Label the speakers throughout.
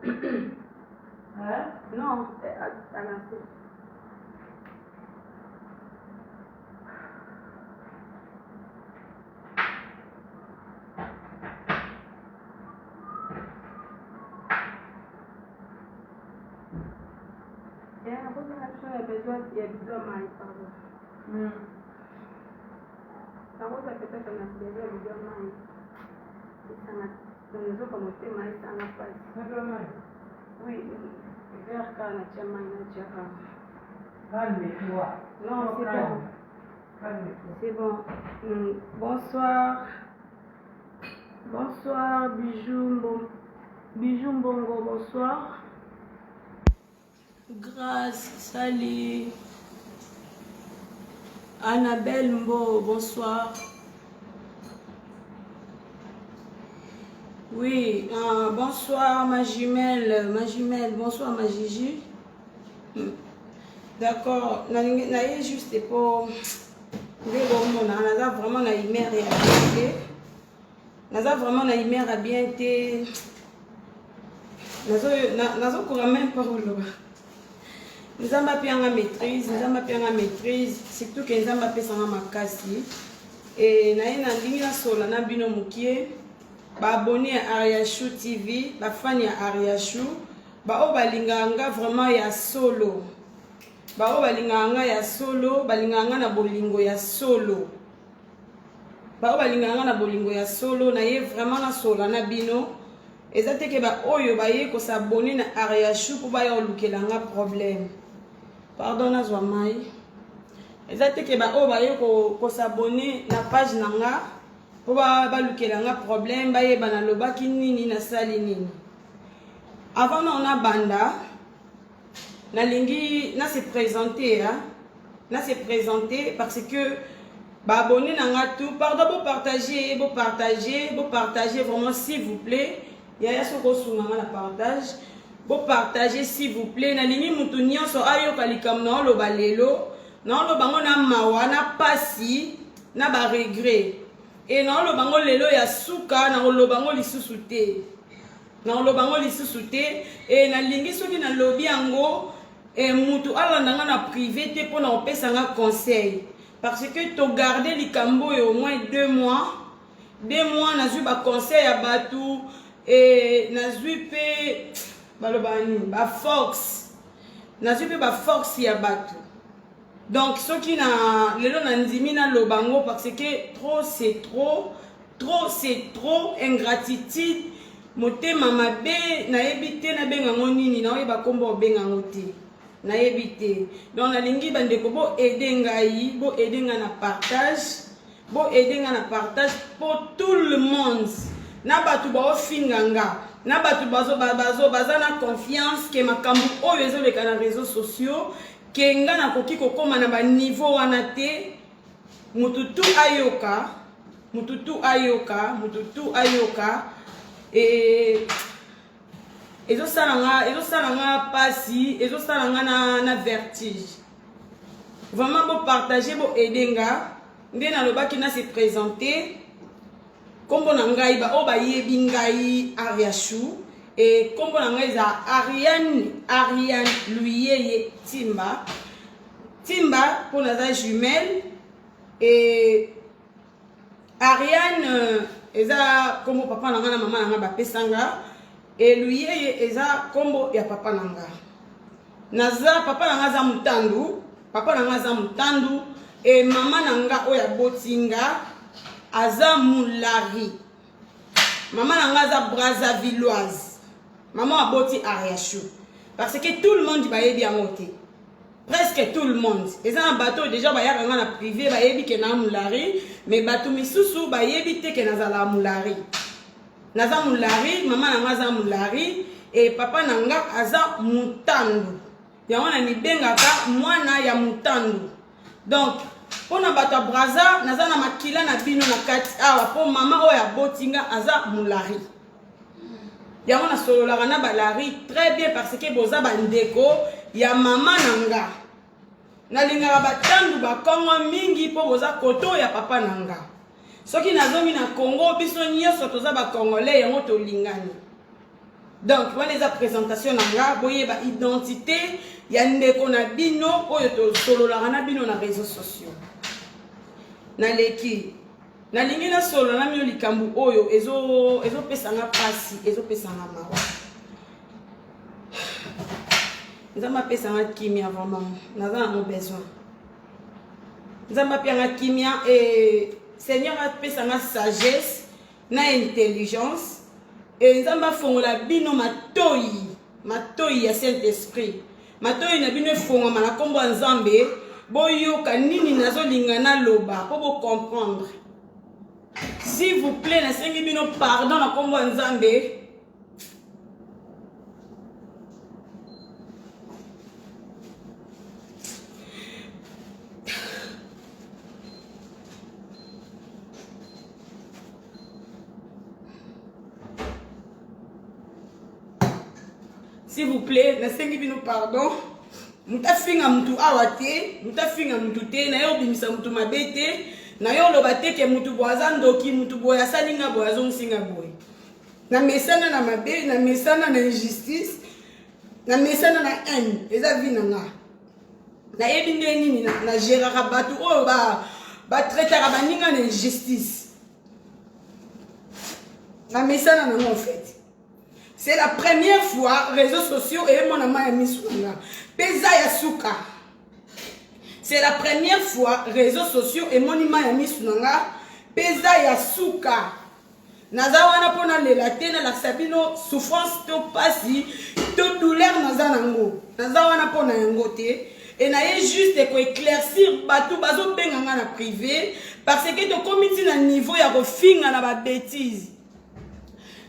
Speaker 1: Hein?
Speaker 2: Non, à l'instant. Il y a besoin de pardon. La route peut-être un besoin de maïs. Donc, nous avons fait maïs en la place. Oui, vers quand on a maïs.
Speaker 1: Calme-toi.
Speaker 2: Non, c'est bon.
Speaker 1: Calme-toi.
Speaker 2: C'est bon. Bonsoir. Bonsoir, Bijou Mbongo, bonsoir. Grâce, salut. Annabelle Mbo, bonsoir. Oui, bonsoir ma jumelle, bonsoir ma Gigi. D'accord, naïe juste pour vraiment na humeur et bien. Naza vraiment na humeur à bien été. Nazo quand même pas le. Nous avons pas maîtrise, surtout que nous avons pas sans makasi. Et naïe na dinga sola na bino mukie. Ba abonné à Ariachou TV, ba fan ya Ariachou, ba o balinganga vraiment ya solo. Ba o balinganga ya solo, balinganga na bolingo ya solo. Ba o balinganga na bolingo ya solo, na ye vraiment na sola na bino. Ezate ke ba oyo ba ye ko s'abonner na Ariachou pour ba yo lukelanga problème. Pardon na zwa mai. Ezate ke ba o ba ye ko s'abonner na page nanga. Pour balukelanga problème ba yeba na lobaki nini na sali nini. Avant on a banda na lingi na se présenter hein. Na se présenter parce que ba abonné nanga tout pardon partager vraiment s'il vous plaît. Ya soko sunga na partage. Partager s'il vous plaît na lingi mutu nyonso ayo kalikam na loba lelo na loba ngona mawa na pasi na ba regret. Et non le bango lelo ya suka na lo bango lisusu te. Na lo bango lisusu te et na lingi soki na lobi yango et mutu alandanga na privé te pour na opesa nga conseil parce que to garder likambo au moins 2 mois. 2 mois na zu ba conseil ya batu et na zu pe balobani ba force. Na zu pe ba force ya batu. Donc, ce qui n'a lelo nandimi na lobango parce que trop c'est trop ingratitude motema mabe na ebité na benga ngonini na oyeba kombo benga ngote na ebité donc na lingi bandeko bo aider ngai bo aider nga na partage pour tout le monde na batu ba ofinganga na batu bazo bazana confiance que makambu oyo ezoleka na réseaux sociaux kenga na koki kokoma na ba niveau wana te mututu ayoka et ezo salanga pasi ezo salanga na vertige vraiment bo partager bo edenga nde na lobaki na se présenter kombo na ngai ba o ba yebi ngai Ariachou. Et comme on a dit, Ariane Luyeye Timba pour la jumelle. Et Ariane, eza comme papa nanga na maman nanga ba pesanga. Et Luyeye eza comme ya papa nanga. Naza papa nanga za mutandu. Et maman nanga oya botinga aza mulari. Maman nanga za Brazzavilloise. Maman a boti Ariachou. Parce que tout le monde va y bien monter. Presque tout le monde. Et ça, un bateau, déjà, il y a un privé, il y a un moulari. Mais bateau, il y a un moulari. Naza moulari, maman naza moulari. Et papa nanga aza mutandu. Il y a un benga mwana ya mutandu. Donc, pour na bateau braza, naza na makila na bino na kati. Ah, pour maman, oya botinga aza moulari. Yango na solo la rana balari très bien parce que boza bandeko ya mama nanga na linga batandu ba Kongo mingi po boza koto ya papa nanga soki nazomi na Congo biso nyoso toza ba Congolais yango to lingani Donc, on les a présentation nanga, boye ba identité, ya ndeko na bino, oyo to solo la na bino na réseaux sociaux. Na leki, na lingi na solo na mio likambu oyo, ezo pesanga pasi, ezo pesanga mawa. Nzamba pesanga kimia vraiment, naza na besoin. Nzamba pesanga kimia et Seigneur a pesanga sagesse, na intelligence. Et nzamba fongola bino matoi ya Saint-Esprit. Matoi na bino fongola na kombo nzambe, boyoka nini nazo lingana loba, po bo comprendre. S'il vous plaît, na sengi bino pardon na kombo nzambe. S'il vous plaît, na sengi bino pardon. Muta finga mutu awate, muta finga mutu te, na yo bimisa mutu mabete, na yo lobate ke mutu boaza ndoki, mutu boya salinga boya zonsinga boy. Na mesana na mabe, na mesana na injustice, na mesana na haine, eza vina nga. Na yebi nini na gérera batu oyo ba traitera baninga na injustice. Na mesana na en fait. C'est la première fois réseaux sociaux et mon amant mis sur là. Pesa ya suka. C'est la première fois réseaux sociaux et mon amant mis sur là. Pesa ya suka. Nazawana pona lela tena la sabino souffrance to pasi to douleur nazanango. Nazawana pona yangote et naye juste ko éclaircir batu bazo benganga na privé parce que to comité na niveau ya refinga na ba bêtise.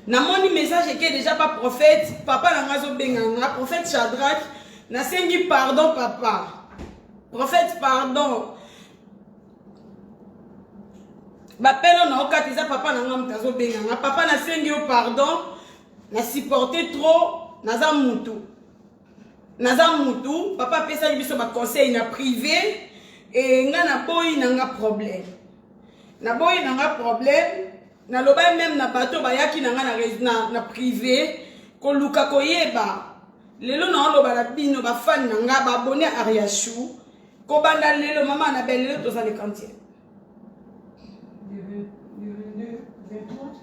Speaker 2: Na moni message qui est déjà pas prophète, papa nangazo benganga, prophète Shadrach, na sengi pardon papa. Prophète pardon. Bapelo na okatiza papa nanga mtazo benganga, papa na sengi pardon, na supporter trop, naza mutu. Naza mutu, papa pesa biso ba conseil na privé et nga na boy nanga problème. Na boy nanga problème. Na loba même na bato bayaki na privé ko luka ko yeba lelo na loba la bino ba fan nanga ba abonné à Ariachou ko banda lelo mama na belle lelo toza le quantième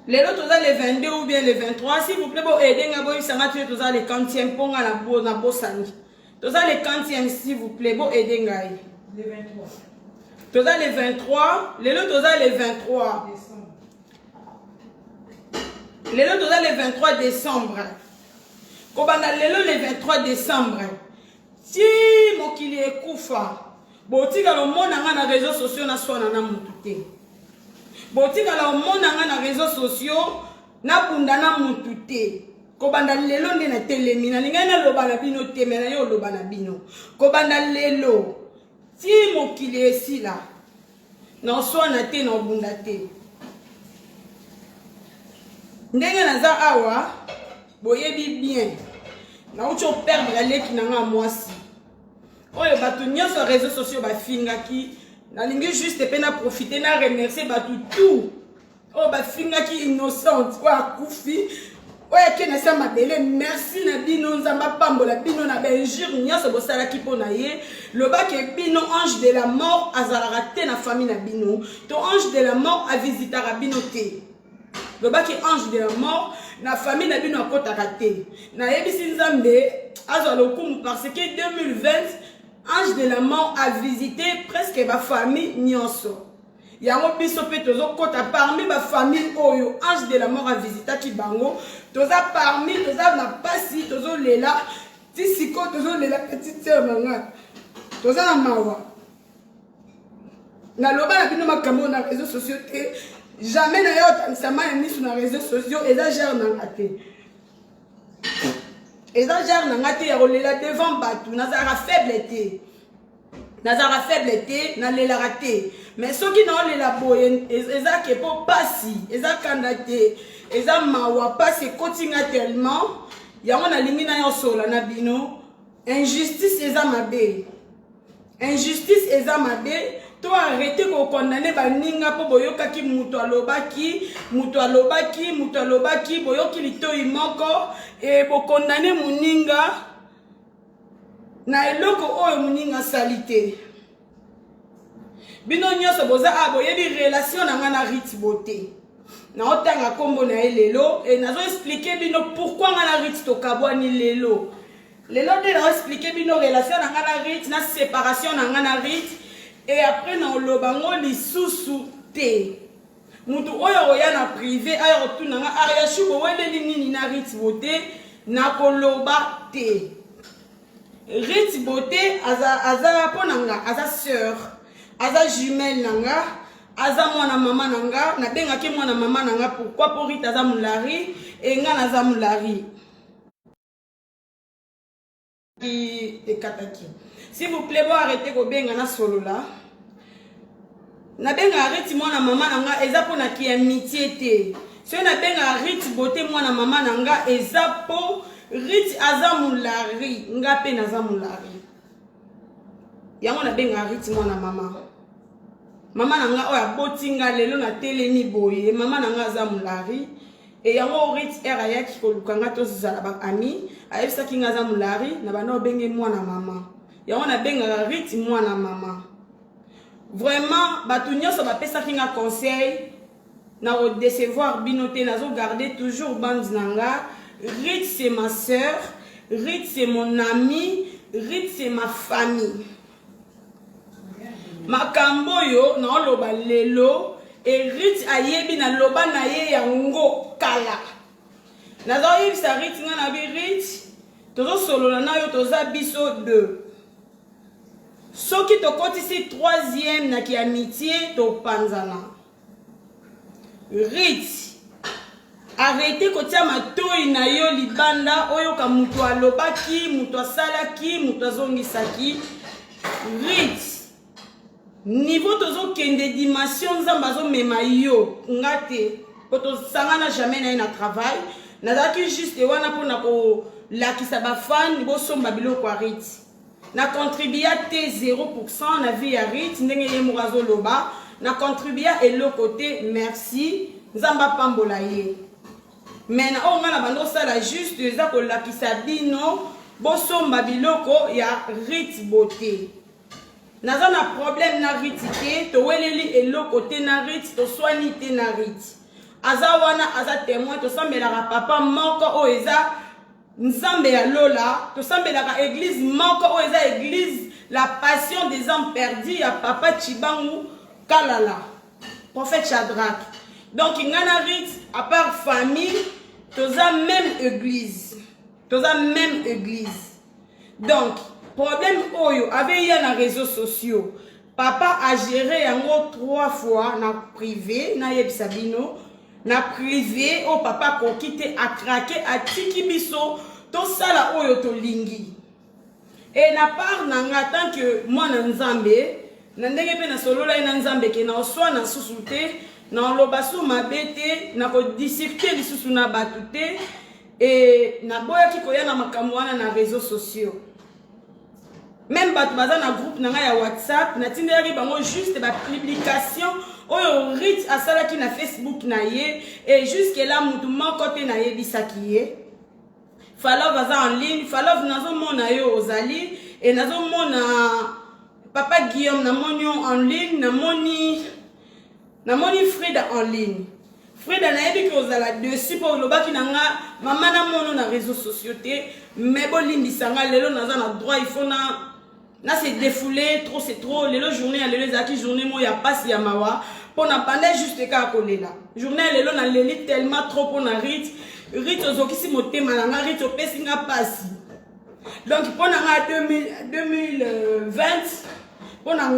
Speaker 2: lelo toza le 22 ou bien le 23 s'il vous plaît bo aider nga boy sanga tu toza le quantième ponga na bosani toza le quantième s'il vous plaît bo aider nga
Speaker 1: le 23
Speaker 2: toza le 23 lelo toza le 23 Lelo toza le 23 décembre. Kobanda lelo le 23 décembre. Si mokili ekufa. Botika lo mona nga na réseaux sociaux na swana na mutute. Botika lo mona nga na réseaux sociaux na bunda na mutute. Kobanda lelo nde na telemi na linga na loba na bino teme na yo loba na bino. Kobanda lelo. Si mokili esila. Na swana te na bunda te. Ndenge naza awa boyebi bien na ucho perdre leki nanga mwasi oyo batu nyonso réseaux sociaux bafingaki na lingi juste pe na profiter na remercier batu tout oyo bafingaki innocente oyo akufi oyo kena sa mabele merci na bino nzamba pambola bino na benjure nyonso bosalaki mpo na ye lobaki bino ange de la mort azalaka te na famille na bino to ange de la mort avisitaka bino te le baki ange de la mort na famille na bino akotaka te na yebisi nzambe azwa lokumu parce que 2020 ange de la mort a visité presque ba famille nyonso yango biso pe tozo kota parmi ba famille oyo ange de la mort a visité ki bango toza parmi toza na pasi tozo lela ti siko tozo lela petite sœur nanga toza na mawa na loba na bino makambo na réseaux sociaux te jamais na yo tanisama ya mis sur les réseaux sociaux et ça gère nanga te et ça gère nanga te ya kolela devant batu nazara faible te na lela te mais soki na olela boye eza ke po pasi eza kanda te eza mawa pasi kotinga tellement yango na lingi na yo sola na bino injustice eza mabe to arrêter ko condamner baninga po boyokaki muto alobaki boyoki litoi moko e bo condamner muninga na eloko oyo muninga salite bino nyonso boza boyebi relation na nga na Rit Beauté na otanga kombo na lelo et nazo expliquer bino pourquoi nga na Rit tokabwani lelo te na expliquer bino relation na nga na Rit na séparation na nga na Rit et après na olobango lisusu te mutu oyo oya na privé ayo otuna nga Ariachou boweleli nini na Rit Beauté na koloba te. Rit Beauté aza ponanga aza sœur aza jumelle nanga aza mwana mama nanga na bengaki mwana mama nanga pourquoi pour Rit aza mulari et nga naza mulari s'il vous plaît, bon arrêtez ko benga na solo là. Na benga Rit mwana mama nanga eza pona ki amitié te. So na benga Rit Beauté mwana mama nanga eza po Rit aza mulari nga pe naza mulari. Yango na benga Rit mwana mama. Mama nanga oya botinga lelo na telemi boye mama nanga aza mulari. Et yango Rit eraya ki ko lukanga to zala ba ami ayebisa ki ngaza mulari na bana benge mwana mama yango na benga Rit mwana mama vraiment batu nyonso bapesa ki nga conseil na o décevoir binoté nazo garder toujours bande nanga Rit c'est ma sœur Rit c'est mon ami Rit c'est ma famille makambo yo na oloba lelo et Rit ayebi na loba na ye yango kala nazo yebisa Rit nga na bi Rit tozo solola na yo toza biso 2 soki tokotisi 3e na ki amitié to panzana Rit arrêtez kotia matoi na yo libanda oyo ka mutu alobaki mutu asalaki mutu azongisaki Rit niveau tozo kende dimension nzambazo mema yo ngate poto sangana jamais na na travail nazaki juste wana pona ko lakisa ba fan bo somba biloko Rit na contribuer te 0% na vie ya Rit ndenge ye morazo loba na contribuer elo côté merci nzamba pambola ye mais na onga na bando sala juste eza ko lakisa bino bo somba biloko ya Rit Beauté. Naza na problème na Rit te to weleli eloko te na Rit to soigni te na Rit aza wana aza témoin to sambelaka papa moko o eza nzambe ya lola to sambelaka église moko o eza église la passion des hommes perdus ya papa Chibangu Kalala prophète Shadrach donc ngana Rit à part famille toza même église donc problème oyo avait ya na réseaux sociaux papa a géré yango 3 fois na privé na yebisa bino na privé o papa ko kite a craqué a tiki biso to sala oyo to lingi et na part nanga tant que moi na nzambe na ndenge pe na solola na nzambe ke na oswa na susute na lobasu mabete na ko discuter lisusu na batute et na boya ki ko ya na makambo wana na réseaux sociaux. Même si vous avez un groupe na WhatsApp, na tindeli bango juste ba publication oyo Rit asala ki na Facebook na ye et jusque là mutu moko te na ye bisaki ye. Fala baza en ligne, fala nazo mona yo ozali et nazo mona papa Guillaume na monio en ligne, na moni Frida en ligne. Frida na yebi ko ozala dessus pour lobaki nanga mama na mono na réseaux sociaux te mais bo limbisanga lelo naza na droit il faut na se défouler trop c'est trop lelo journée ya lelo zaki journée mo ya passe ya mawa pona bande juste ka kolela journée lelo na leli tellement trop pona Rit ozokisi motema na Rit opesi nga passe donc pona nga 2020 pona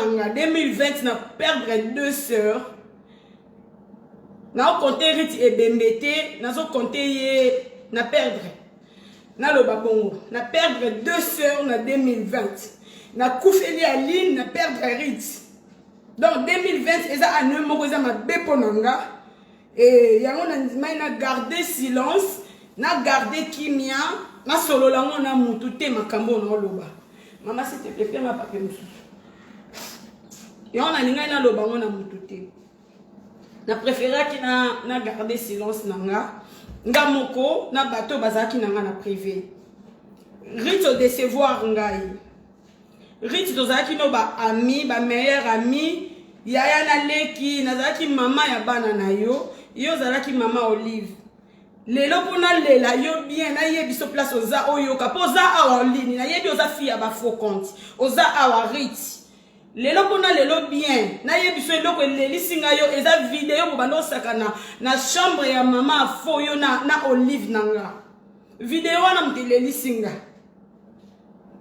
Speaker 2: nga 2020 na perdre 2 sœurs na compter Rit et Bembete na zo compter ye na perdre na loba bongo na perdre 2 sœurs na 2020 na koufeli aline na perdre Rit donc 2020 eza année moko eza mabe ponanga et yango na ndimai na garder silence na garder kimia na solo lango na mutu te makambo na loba mama s'il te plaît ma papier mususu Et on a linga na lo bango na mututé. Na préféré ki na garder silence nanga. Nga moko na bateau bazaki nanga na privé. Rite décevoir ngai. Rite tozaki no ba ami, ba meilleur ami. Yaya na leki, nazaki mama ya bana na yo. Yo zalaki mama Olive. Lelo pona lela yo bien na yebi so place oza oyo kapoza awa lini na yebi oza fille ba faux compte. Oza awa Rite. Lelo pona lelo bien na yebi so eloko leli singa yo eza vidéo bo bando sakana na chambre ya mama fo yo na Olive nanga. Vidéo wana mteleli singa.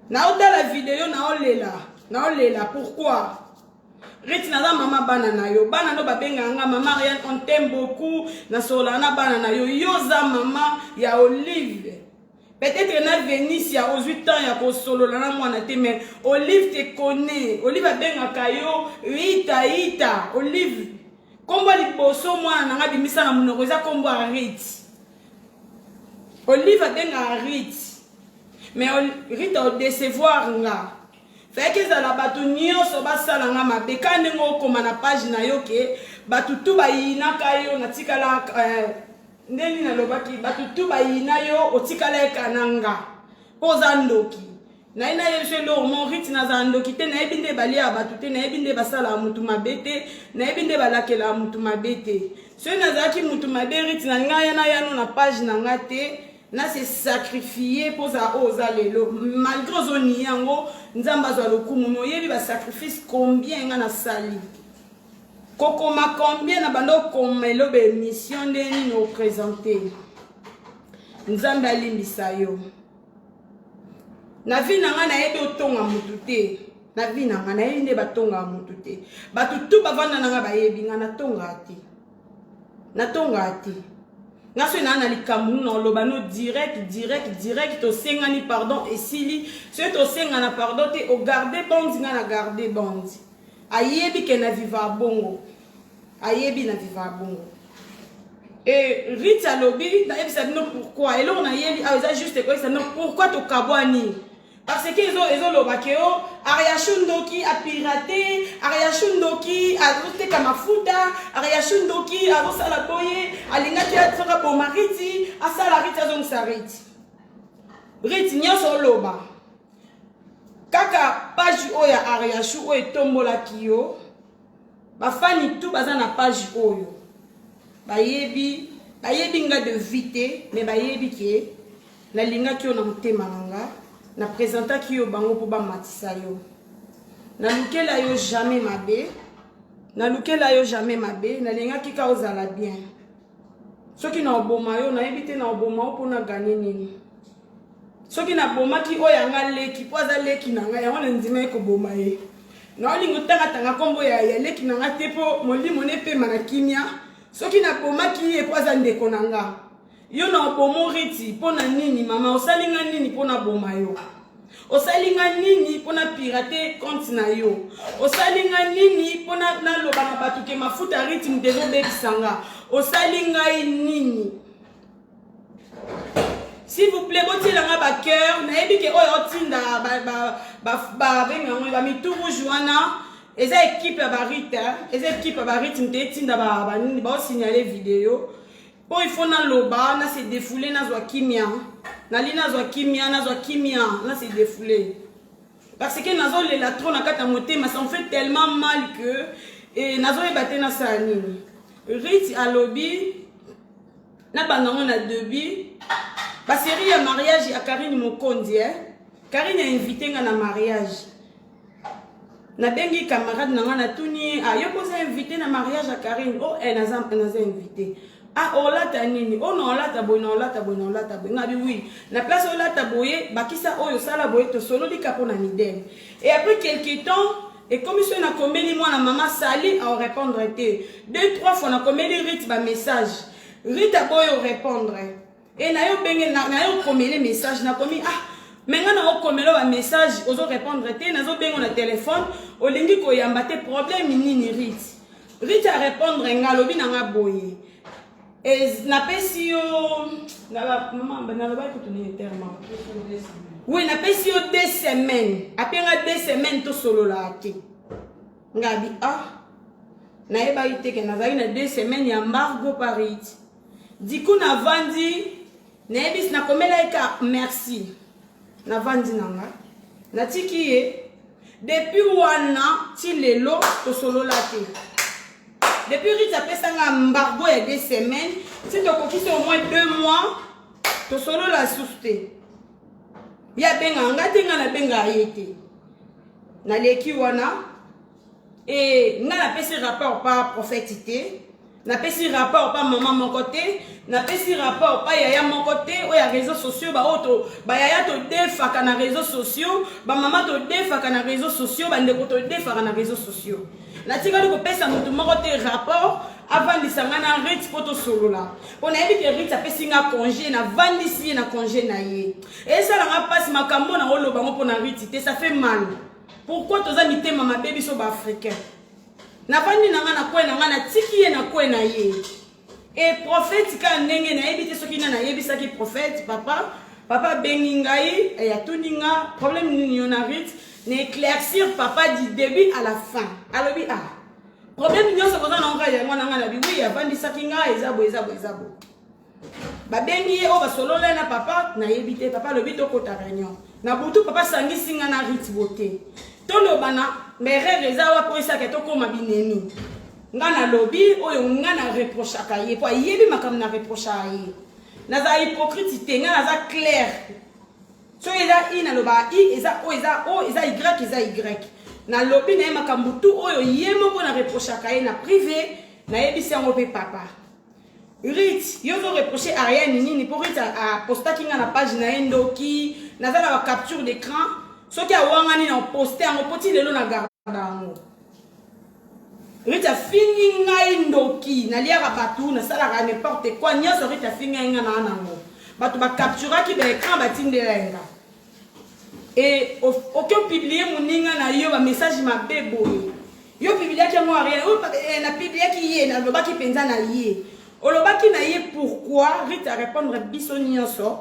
Speaker 2: Na oda la vidéo na olela pourquoi? Rite naza mama bana na yo bana no babenga nga mama rien on t'aime beaucoup na sola na bana na yo yoza mama ya Olive. Peut-être na Venice ya 18 ans ya ko solo na mwana te mais Olive te connaît. Olive abenga kayo ita Olive. Kombo liboso mwana nga bimisa na munoko za kombo a Rite. Olive abenga Rite. Mais Rite au décevoir nga. Fait que ça la batu nyonso basala nga mabe kande ngo koma na page na yo ke batu tu bayina kayo na tikala ndeni na lobaki batu tu bayina yo otikala kananga poza ndoki na ina yeshe lo mon Rite na za ndoki te na ebinde balia batu te na ebinde basala mutu mabete na ebinde balakela mutu mabete so na zaki mutu mabe Rite na ngaya na yano na page na ngate na se sacrifier pour ça oza lelo malgré zoni yango nzamba zo lokumu no yebi ba sacrifice combien nga na sali kokoma combien na bando komelo be mission ndeni no présenter nzamba alimbisa yo na vie nanga na yebi otonga mutu te na vie nanga na yebi nde batonga mutu te batu tu bavanda nanga bayebi nga na tonga te Naso na likambu no loba no direct to senga ni pardon et sili so to senga na pardon te o garder bond nga na garder bond ayebi ke na viva bongo et Rite lobi na ebi ça non pourquoi et là on a yebi ça juste quoi ça non pourquoi to kabwani parce que ils ont lobakeo Ariashundoki a piraté Ariashundoki a roté kamafuta Ariashundoki a rosala boye alinga ki a tsaka bo mariti a sala Rite azong sariti Rite nyoso loba kaka page oya Ariashu o etombola kiyo ba fani tout baza na page oyo bayebi nga de vite mais bayebi ke na linga ki ona mutema nanga na présenta ki yo bango po ba matisa yo na lukela yo jamais mabe na linga ki ka ozala bien soki na oboma yo na ebite na oboma po na gagner nini soki na boma ki oya nga leki po za leki na nga ya wana ndima ko boma ye na olingo tanga kombo ya leki na nga te po molimo ne pe mana kimia soki na boma ki e po za ndeko na nga yo na obomo Rite pona nini mama osalinga nini pona boma yo osalinga nini pona pirater compte na yo osalinga nini pona na loba na batu ke mafuta Rite mdezo bekisanga osalinga nini s'il vous plaît botila nga ba cœur na ebi ke oyo tinda ba benga ba mituru joana eza équipe ba Rite mte tinda ba nini ba signaler vidéo. Oh, il faut na loba, na se défouler, na zwa kimia. Na li na zwa kimia, na se défouler. Parce que na zo le la trop na kata motema, ça en fait tellement mal que et na zo ebate na sa nini. Rite a lobby, na banango na debi. Ba série ya mariage ya Karine Mokondi, Karine a invité nga na mariage. Na bengi camarade na nga na tuni, ah yo posa invité na mariage à Karine. Oh, naza invité. Ah, on l'a tanini. Oh non, on l'a taboye. Ngabi oui. Na place on l'a taboye, bakisa oyo sala boye to solo di kapona midem. Et après quelques temps, et comme si on a commis moi la maman sali à répondre été 2-3 fois on a commis Rite ba message. Rite a boye répondre. Et na yo benge na yo commis les messages na commis menga na o commis ba message ozo répondre été na zo bengo na téléphone o lingi ko yamba te problème nini Rite a répondre ngalobi na nga boye. Et na pesi yo maman na ba ko tuni terme oui na pesi yo 2 semaines apenga 2 semaines to solo la ate ngabi nayeba ite ke nazali na 2 semaines ya embargo Paris. Du coup navandi nayebisi nakomela eka merci navandi nanga natiki ye depuis wana ti lelo tosolola te. Depuis Rita apesanga embargo ya 2 semaines si tokokisi au moins 2 mois tosolola susu te. Ya benga nga te nga na benga ye te naleki wana nga napesi rapport pa prophète te, napesi rapport pa maman moko te, napesi rapport pa yaya moko te oya réseaux sociaux bayaya todefaka na réseaux sociaux, bamama todefaka na réseaux sociaux, bandeko todefaka na réseaux sociaux. Natikali kopesa motu moko te rapport avandisanga na Rit po tosolola po nayebi ke Rit apesi nga congé navandisi ye na congé na ye esalanga mpasi makambo na oloba ngo mpo na Rit te, ça fait mal. Pourquoi toza mitema mabe biso baafricain navandi nanga na kwe nanga natiki ye na kwe na ye e prophète ka ndenge nayebi te soki nani ayebisaki prophète papa bengi ngai yatuni nga problème nini yo na Rit n'éclaircir papa du début à la fin alobi problème nyonso koza na ngai yango nanga nabi oui avandisaki nga ezabo babengi ye o basolola na papa nayebi te papa alobi tokota réunion na butu papa sangisi nga na Rit bote toloba na merere eza wa po isaka tokoma binemi nga na lobi oyo nga na reprochaka ye po ayebi makambo na reprocha ye naza hypocrite te nga naza clair so eza i na loba i eza o eza y na lobi na ye makambo tu oyo ye moko na reprochaka ye na privé nayebisi yango mpe papa Rit yo zo reprocher Ariane nini po Rit apostaki nga na page na ye ndoki naza na ba capture d'écran soki awangani na poster yango poti lelo na garda yango Rit afingi ngai ndoki naliaka batu nasalaka n'importe quoi nyonso Rit afingi ngai nga na nango bato bakapturaki baécran batindela nga et oki opublie moninga na yo bamessage mabe boye yo publiaki yango Ariane na publiaki ye nalobaki mpenza na ye olobaki na ye pourquoi Rit a répondre biso nyonso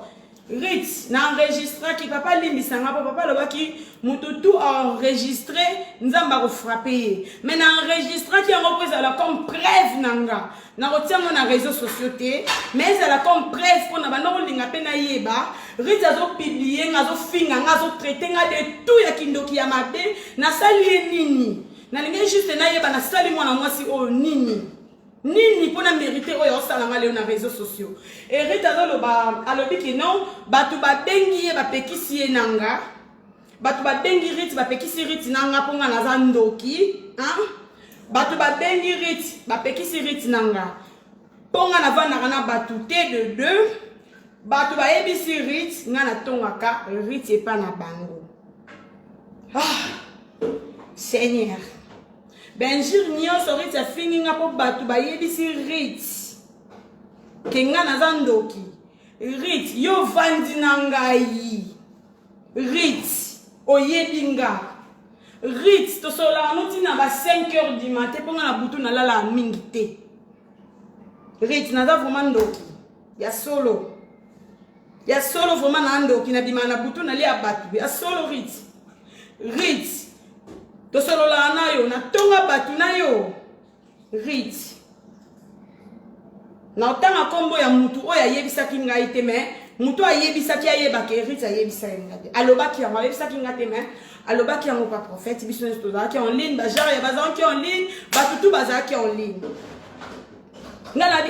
Speaker 2: Rit na enregistraki papa limbisanga po papa lobaki mutu tout enregistré nzamba ko frapper ye mais na enregistraki yango po ezala comme preuve nanga na kotiango na réseaux sociaux te mais ezala comme preuve po na banda kolinga pe na yeba Rit azo publier nga azo finga nga azo traiter nga de tout ya kindoki ya mabe na sali ye nini na linga juste na yeba na sali mwana mwasi o nini pona mérité oyo osalanga leo na réseaux sociaux et Rit azoloba alobi ki non batu babengi ye bapekisi ye nanga batu babengi Rit bapekisi Rit nanga ponga naza ndoki batu babengi Rit bapekisi Rit nanga ponga navandaka na batu te de deux batu bayebisi Rit nga natongaka Rit epa na bango Seigneur benjir nyonso Rit afingi nga po batu bayebisi Rit ke nga naza ndoki Rit yo vandi na ngai Rit oyebi nga Rit tosolaka noti na ba 5 heures du matin mpo nga na butu nalala mingi te Rit naza vraiment ndoki ya solo vraiment na ndoki na bima na butu nalia batu ya solo Rit tosolola na yo natonga batu na yo Rit na otanga kombo ya mutu oyo ayebisaki ngai te me mutu ayebisaki ayebaka Rit ayebisa nga te alobaki yango ayebisaki nga te me alobaki yango pa prophète biso nyonso tozalaki en ligne bajare ya bazalaki en ligne batu tu bazalaki en ligne nga nabi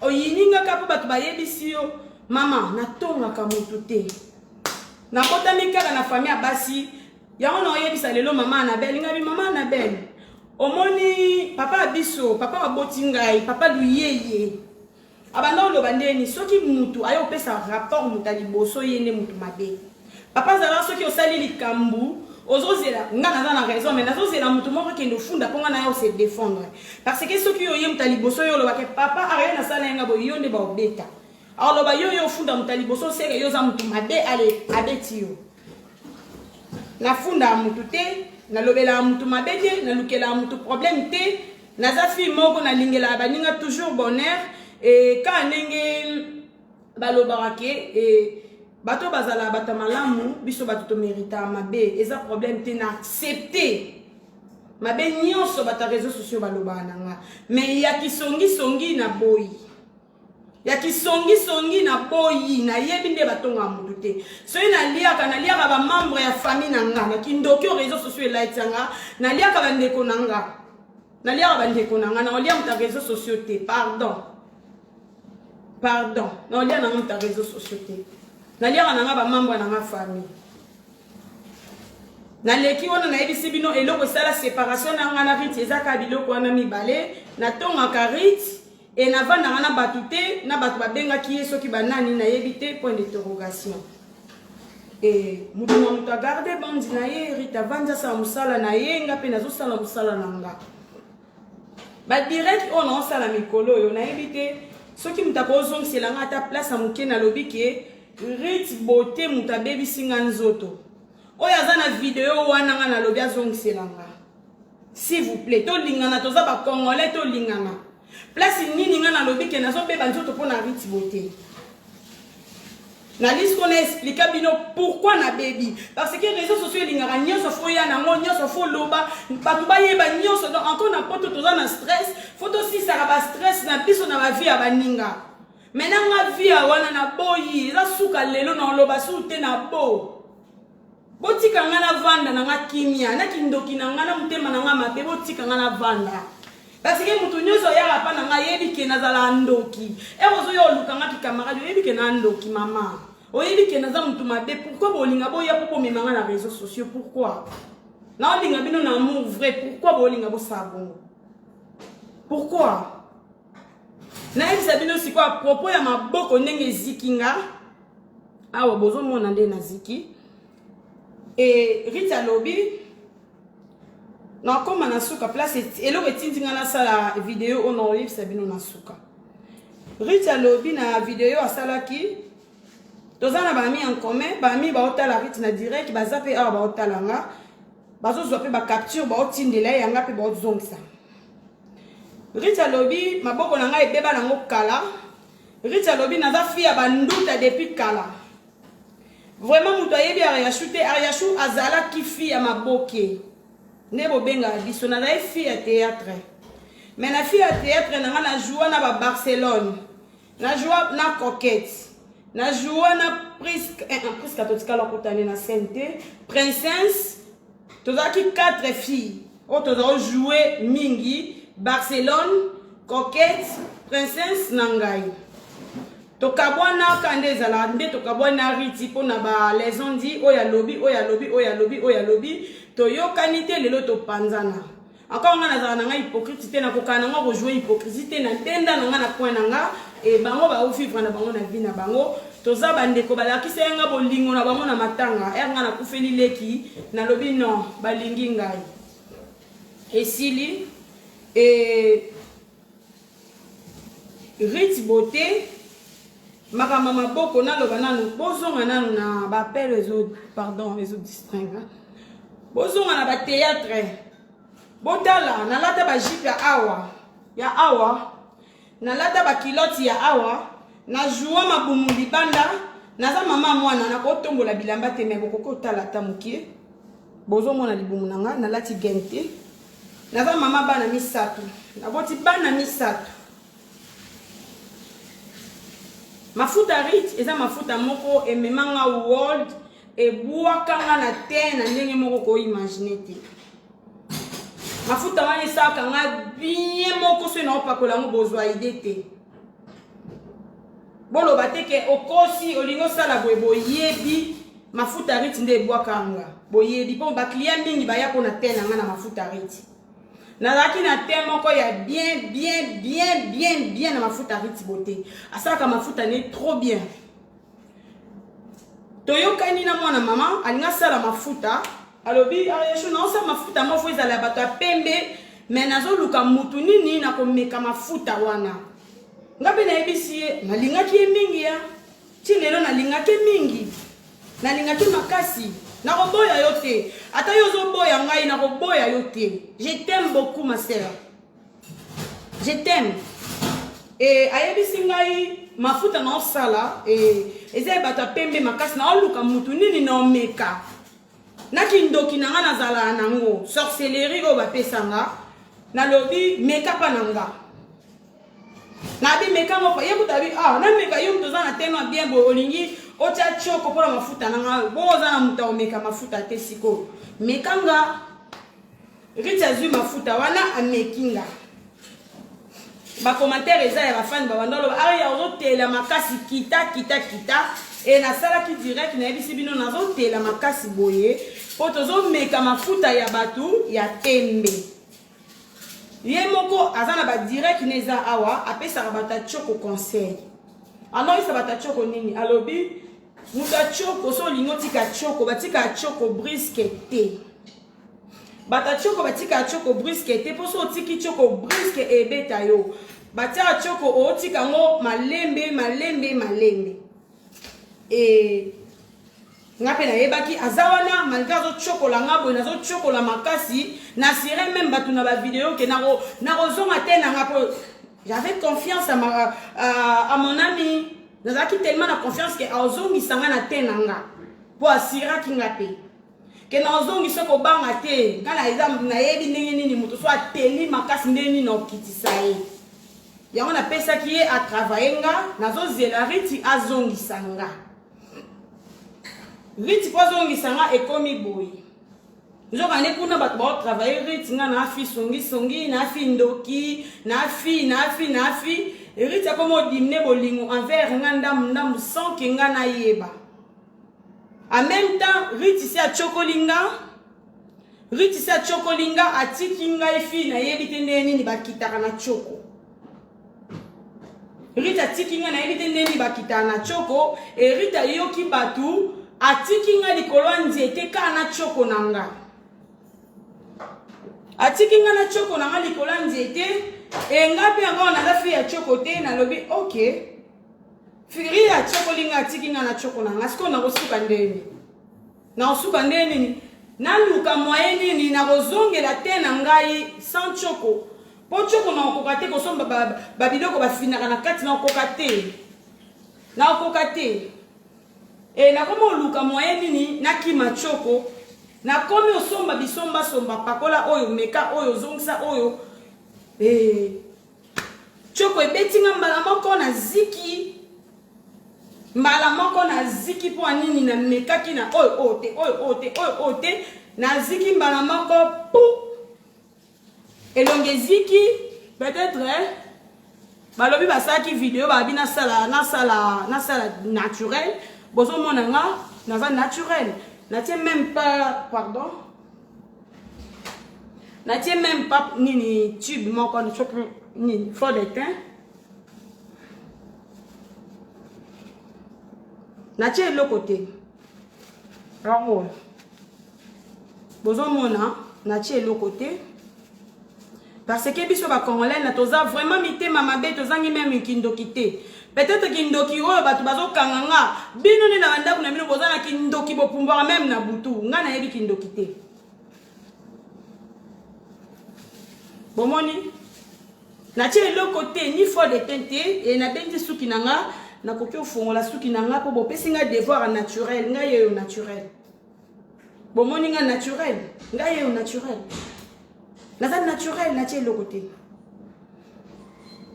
Speaker 2: oyiningaka mpo bato bayebisi yo mama natongaka mutu te nakotami kaka na famille ya basi yango na oyebisa lelo mama Anabel ngabi mama Anabel omoni papa biso papa aboti ngai papa luyeye abanda oloba ndeni soki mutu ayo pesa rapport mutu liboso yende mutu mabe papa zala soki osali likambu ozozela nga naza na raison mais nazozela mutu moko kende ofunda ponga na yo se défendre parce que soki yo ye mutu liboso yo oloba ke papa araya na sala nga boyo nde ba obeta aloba yo ofunda mutu liboso seke yo za mutu mabe ale abeti yo na funda mutu te na lobela mutu mabe te na lukela mutu problème te naza fille moko na lingela baninga toujours bonheur et ka ndenge balobaka ke bato bazala bata malamu biso bato to mérita mabe eza problème te na accepter mabe nyonso bata réseaux sociaux baloba nanga mais ya kisongi na boyi ya kisongi na boyi na yebi nde batonga mutu te so naliaka ba membre ya famille nanga na kindoki aux réseaux sociaux elaitanga naliaka bandeko nanga na olia muta réseaux sociaux te pardon na olia nanga muta réseaux sociaux te naliaka nanga ba membre nanga famille na leki wana na yebisi bino eloko esala séparation nanga na Rite ezaka biloko wana mibale na tongaka Rite et na vanda na batu te na batu babengaki ye soki banani na yebi te point d'interrogation et mutu a gardé bandi na ye Rite avanda sa musala na ye nga pe nazosala musala nanga ba direct on osala mikolo yo na yebi te soki mutu akozongisela nga ata place amuke na lobi ke Rite beauté mutu abebisi nga nzoto oyo aza na video wana nga na lobi azongisela nga s'il vous plaît tolingana toza ba congolais tolingana place nini nga na lobi ke nazobeba nzoto mpo na Rite beauté na liste qu'on a expliqué bino pourquoi na baby parce que les réseaux sociaux lingara nyonso fo ya nango nyonso fo loba batu bayeba nyonso donc encore na poto toza na stress photo si ça ba stress na biso na ba vie ya baninga maintenant nga vie wana na boyi eza suka lelo na loba su te na bo botika nga na vanda na nga kimia na kindoki na nga na mutema na nga mabe botika nga na vanda parce que mutu nyonso ya pa na nga yebi ke nazala ndoki erozo yo luka nga ki camarade yebi ke na ndoki mama oyebi ke naza mutu mabe pourquoi bolinga boya popo memanga na réseaux sociaux pourquoi na olinga bino na amour vrai pourquoi bolinga bo sabon pourquoi na yebisa bino siko à propos ya maboko ndenge zikinga awa bozo mona nde na ziki et Rite alobi na koma na suka place eloko etindinga na sala vidéo on oyebisa bino na suka Rite alobi na vidéo asalaki toza na bami en commun bami baotala Rite na direct baza pe awa baotala nga bazozwa pe ba capture baotindela yanga pe baozongisa Rite alobi maboko na nga ebeba nango kala Rite alobi naza fi ya banduta depuis kala vraiment mutu ayebi Ariachou azala ki fi ya maboke ne bobenga biso na fi ya théâtre mais na fi ya théâtre na nga na joua na ba Barcelone na joua na Coquette na joua na presque totikala kotane na Sainte Princesse tozaki 4 filles o toza jouer mingi Barcelone Coquette Princesse na ngai tokabwana kande ezala nde tokabwana Rite mpo na ba les on dit oya lobi toyokani te lelo topanzana encore nga nazala na nga hypocrite te nakokana nga kojouer hypocrite te na tenda na nga na point na nga e bango baovivre na bango na vie na bango toza bandeko balakisa nga bolingo na bango na matanga nga nakufeli leki nalobi non balingi ngai esili e Rite beauté makama maboko naloba nanu bozonga nanu na bapel ezo distingue bozonga na batéâtre botala nalata bajipe ya awa nalata bakiloti ya awa najoua mabumu libanda naza mama mwana nakotombola bilamba te me bokokotala ata mokie bozomona libumu nanga nalati gente naza mama bana misato naboti bana misato mafuta Rite eza mafuta moko ememanga world ebuakanga na te na ndenge moko ko imaginer te mafuta wana esaka nga bien moko so na opakola ngo bozwa ide te boloba te ke okosi olingo sala boye boyebi mafuta Rite nde ebuakanga boyebi mpo baklia mingi baya mpona te na nga na mafuta Rite nazalaki na te moko ya bien na mafuta Rite beauté asalaka mafuta ne trop bien toyokani na mwana mama alinga sala mafuta alobi Ariachou naosala mafuta moko ezala ya bato ya pembe me nazoluka mutu nini nakomeka mafuta wana nga mpe nayebisi ye nalingaki ye mingi ya ti lelo nalingaki mingi nalingaki makasi nakoboya yo te ata yo ozoboya ngai nakoboya yo te je t'aime beaucoup ma sœur je t'aime et ayebisi ngai mafuta naosala eza ya bato ya pembe makasi naoluka mutu nini naomeka nakindoki nanga nazala nango sorcellerie oyo bapesanga nalobi meka pa nanga nabi meka moko yebutabi na meka yo mutu oza na teno bien boye olingi otia tioko mpona mafuta nanga bongo oza na mutu omeka mafuta te sikoyo mekanga riti azwi mafuta wana amekinga bakommentaire eza ya bafani babanda oloba aya ozotela makasi kita e nasalaki direct nayebisi bino nazotela makasi boye mpo tozomeka mafuta ya bato ya tembe ye moko aza na badirect na eza awa apesaka bato ya tioko conseil anoyisa bato ya tioko nini alobi moto ya tioko so olingi otika tioko batika ya tioko briske te bato ya tioko batika ya tioko briske te mpo so otiki tioko briske ebeta yo batia ya tioko otika ngo malembe nga mpe nayebaki aza wana malgré azochokola nga boye nazochokola makasi nasire meme bato na bavideo ke nakozonga te nanga mpo j'avais confiance à mon ami nazalaki tellement na confiance ke azongisa nga na te nanga mpo asiraki nga te ke nazongisa kobanga te nga nayebi ndenge nini moto so ateli makasi ndenge nini okitisa ye yango napesaki ye atravaye nga nazozela riti azongisa nga riti po azongisa nga ekomi boye nzokande kuna bato baotravaye riti nga nafi songisongi nafi ndoki nafi riti akomi odimine bolingo envers nga ndambu sans ke nga nayeba en même temps riti si achokoli nga atiki ngai fi nayebi te ndenge nini bakitaka na choko riti atiki nga nayebi te ndenge nini bakitaka na choko e riti ayoki bato atiki nga likolo ya nzete kaka na choko na nga atiki nga na choko na nga likolo ya nzete e nga mpe yango naza fi ya choko te nalobi ok firi ya chokoli nga atiki nga na choko na nga sikoyo nakosuka ndeni naluka moye nini nakozongela te na ngai sans choko mpo choko nakokoka te kosomba babiloko bafinaka na kati nakokoka te e nakomi oluka moye nini nakima choko nakomi osomba bisombasomba pakola oyo meka oyo ozongisa oyo choko ebetinga mbala moko na ziki mpo anini na mekaki na oyo te na ziki mbala moko pu elonge ziki peut-être balobi basalaki video babi nasala naturel bozomona nga naza naturel natie même pas nini tube moko nini fond de teint natie eloko te yango bozomona natie eloko te parce que biso bacongolais na toza vraiment mitema mabe tozangi même kindoki te peut-être kindoki oyo bato bazokanga nga bino nde na bandako na bino boza na kindoki bopumbwaka même na butu nga nayebi kindoki te bomoni natie eloko te ni fond de teint te e nabendi suki na nga nakoki ofongola suki na nga mpo bopesi nga devoir naturel ngai yeyo naturel bomoni nga naturel ngai yeyo naturel naza naturel natie eloko te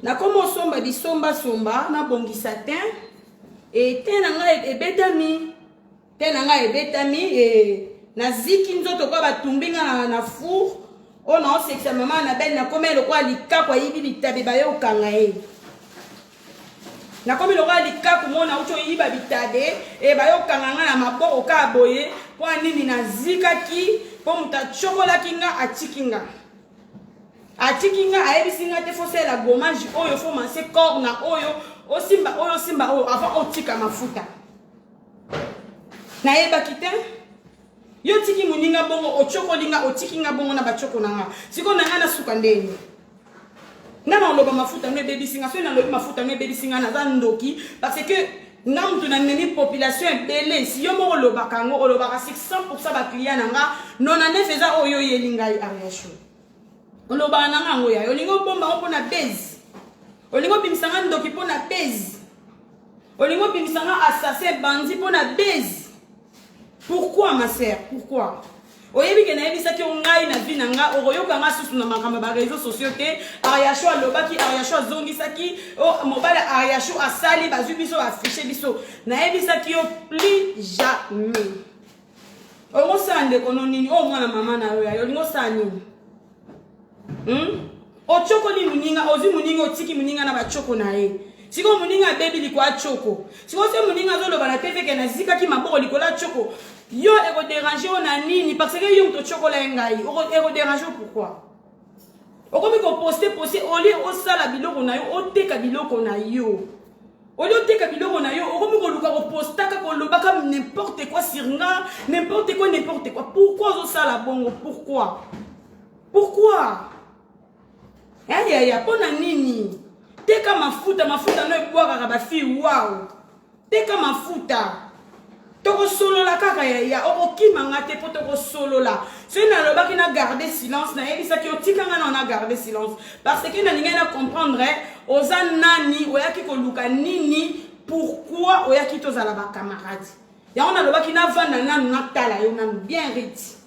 Speaker 2: nakomi osomba bisombasomba nabongisa teint e teint na ngai ebetami e naziki nzoto kwa batumbi nga na four oyo naosekisa mama na beli nakomi eloko ya likaku ayibi bitabe bayokanga ye nakomi lokola likaku mona uti oyiba bitabe e bayokanga nga na maboko ka boye mpo anini nazikaki mpo moto achokolaki nga atiki nga ayebisi nga te fosala gommage oyo fo manse corps na oyo osimba oyo avant otika mafuta nayebaki te yo tiki moninga bongo ochokoli nga otiki nga bongo na bachoko na nga sikoyo na nga nasuka ndeni nga naloba mafuta ngo ebebisi nga soki nalobi mafuta ngo ebebisi nga naza ndoki parce que nga mutu na memi population ebele si yo moko olobaka yango olobaka 100% baclient na nga 99 eza oyo oyeli ngai ariasho olobaka na nga yango yayo olingi obomba ngo mpona base olingi obimisa nga ndoki mpona base olingi obimisa nga assassin bandi mpona base pourquoi ma sœur pourquoi oyebi ke nayebisaki yo ngai na vi na nga okoyokanga susu na makambo ba réseaux sociaux te Ariasho alobaki Ariasho azongisaki mobali Ariasho asali bazwi biso affiché biso nayebisaki yo plus jamais ongosala ndeko no nini o mwana mama na yo olingosala nini ochokoli muninga ozwi muninga otiki muninga na bachoko na ye siko muninga abebi likwa choko siko se muninga azoloba na tv ke nazikaki maboko likola choko yo ekodéranger o na nini parce que yo moto chokola ye ngai ekodéranger pourquoi okomi koposte olie osala biloko na yo oteka biloko na yo olie oteka biloko na yo okomi koluka kopostaka kolobaka n'importe quoi sur nga n'importe quoi pourquoi ozosala bongo pourquoi yaya pona nini teka mafuta no ebwakaka bafille wow teka mafuta tokosolola kaka yaya okokimanga te mpo tokosolola soki nalobaki na garder silence nayebisaki otikanga na garder silence parce que nalingai na comprendre oza nani oyaki koluka nini pourquoi oyaki tozala bacamarade yango nalobaki navanda nanu natala yo nanu bien riti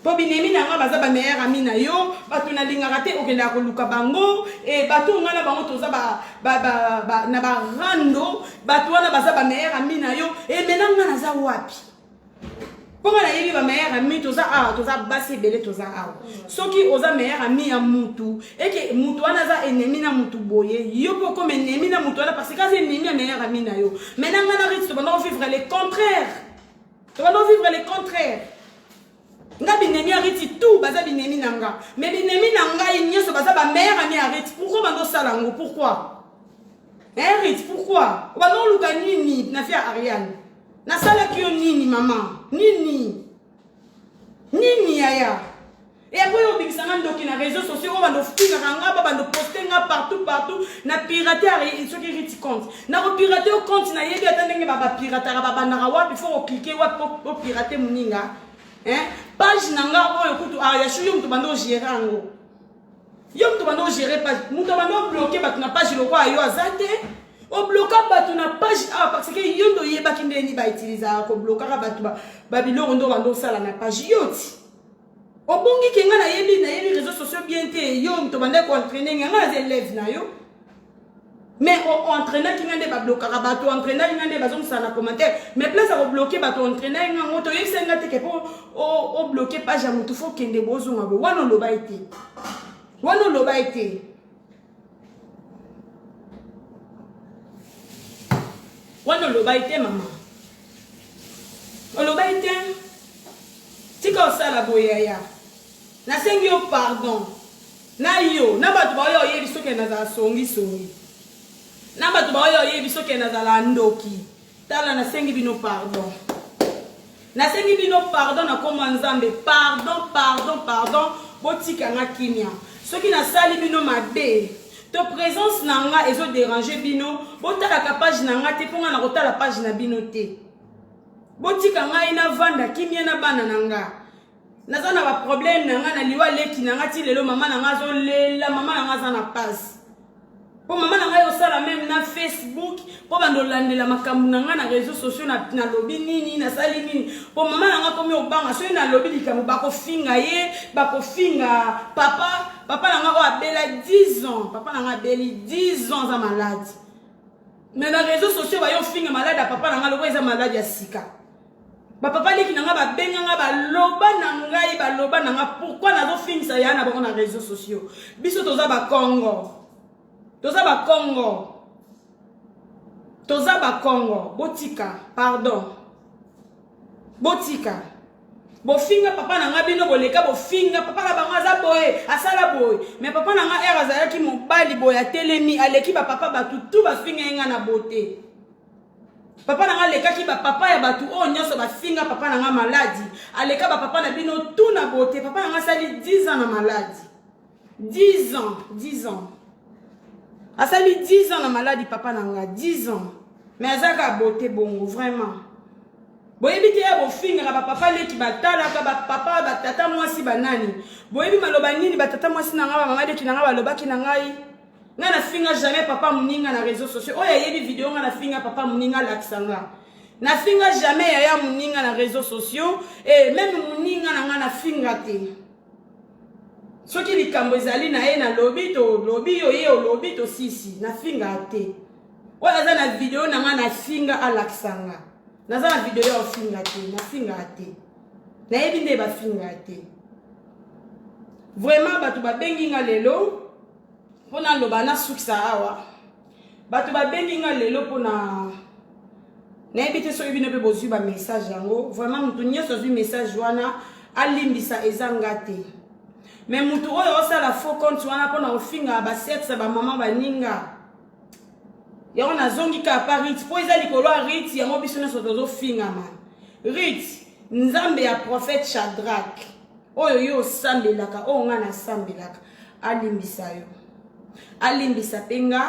Speaker 2: po binemi na nga baza ba meilleur ami na yo bato nalingaka te okendaka koluka bango e bato nga na bango toza na barando bato wana baza ba meilleur ami na yo e mena nga naza wapi po nga nayebi ba meilleur ami toza awa toza basi ebele toza awa soki oza meilleur ami ya mutu eke mutu wana aza ennemi na mutu boye yo po comme ennemi na mutu wana parce que aza ennemi ya meilleur ami na yo mena nga na riti tobanda vivre le contraire nga binemi ariti tout baza binemi nanga mais binemi nanga nyonso baza ba meilleur ami ariti pourquoi bando sala ngo pourquoi ariti pourquoi bando luka nini na fia Ariane na sala ki yo nini mama nini yaya et après on bikisa nga ndoki na réseaux sociaux bando fuka nga bando poster nga partout na pirater ce qui riti compte na ko pirater compte na yebi atandenge ba pirater ba bandaka wapi faut cliquer wapi pour pirater muninga page nanga oyo kutu Ariasho yo mtu bando gérer ango yo mtu bando gérer page mtu bando bloquer batu na page loko ayo azate o bloquer batu na page parce que yo ndo yebaki ndeni ba utiliser ko bloquer batu ba biloko ndo bando sala na page yoti obongi kenga na yebi réseaux sociaux bien te yo mtu bando ko entraîner nga na élève na yo mais entraîneur qui ngande ba bloquer bato entraîneur ngande bazong sana commentaire mais place à bloquer bato entraîneur ngango to yesenga te ke po o bloquer page ya mutu fo kende bozonga bo wana loba ite mama oloba ite tika osala boyaya nasengi yo pardon na yo na bato ba yo yebi soki nazala songi na bato ba yo yebi soki nazala ndoki tala nasengi bino pardon na koma nzambe pardon botika nga kimia soki nasali bino mabe to présence na nga ezo déranger bino botalaka page na nga te mpo nga na kotala page na bino te botika ngai na vanda kimia na bana na nga naza na baproblème na nga na liwa leki na nga ti lelo mama na nga azolela mama na nga aza na pase po mama na nga yosala même na Facebook po bandolandela makambo na nga na réseaux sociaux na lobi nini nasali nini po mama na nga komi obanga soki na lobi likambo bakofinga ye bakofinga papa na nga oyo abela 10 ans papa na nga abeli 10 ans aza malade mais na réseaux sociaux bayofinga malade ya papa na nga loko eza malade ya sika bapapa leki na nga babenga nga baloba na nga pourquoi nazofingisa ya na bango na réseaux sociaux biso toza bakongo botika pardon botika bofinga papa na nga bino boleka bofinga papa na bango aza boye asala boye mais papa na nga azalaki mobali boye atelemi aleki bapapa batu tu bafinga yenga na bote papa na nga lekaki bapapa ya batu oyo nyonso bafinga papa na nga maladi aleka bapapa na bino tu na bote papa na nga asali 10 ans na maladi 10 ans asali 10 ans na maladi papa na nga 10 ans mais azaka bote bongo vraiment boyebi te ya bofingaka bapapa leki batalaka bapapa batata mwasi banani boyebi maloba nini batata mwasi na nga bamama leki na nga balobaki na ngai nga na finga jamais papa muninga na réseaux sociaux oyo ayebi video nga na finga papa muninga lakisa nga Na finga jamais ya muninga na réseaux sociaux et même muninga na finga te. Soki likambo ezali na ye na lobby yo ye o lobby to sisi na finga te. Oya za na vidéo na finga alaksanga. Na za na vidéo ya finga te, na finga te. Na yebi nde ba finga te. Vraiment batu ba bengi nga lelo pona loba na sukisa awa. Batu ba bengi nga lelo pona na yebi te so yebi ne pe bozwi ba message yango. Vraiment mutu nyeso zwi message wana alimbisa ezanga te. Mais mutu oyo osala faux compte wana pona ofinga ba sexe ba mama baninga. Yako na zongi ka pa Rit po eza likolo a Rit yango biso nyonso tozofinga man. Rit nzambe ya prophète Shadrach oyo yo osambelaka oyo nga nasambelaka alimbisa yo. Alimbisa penga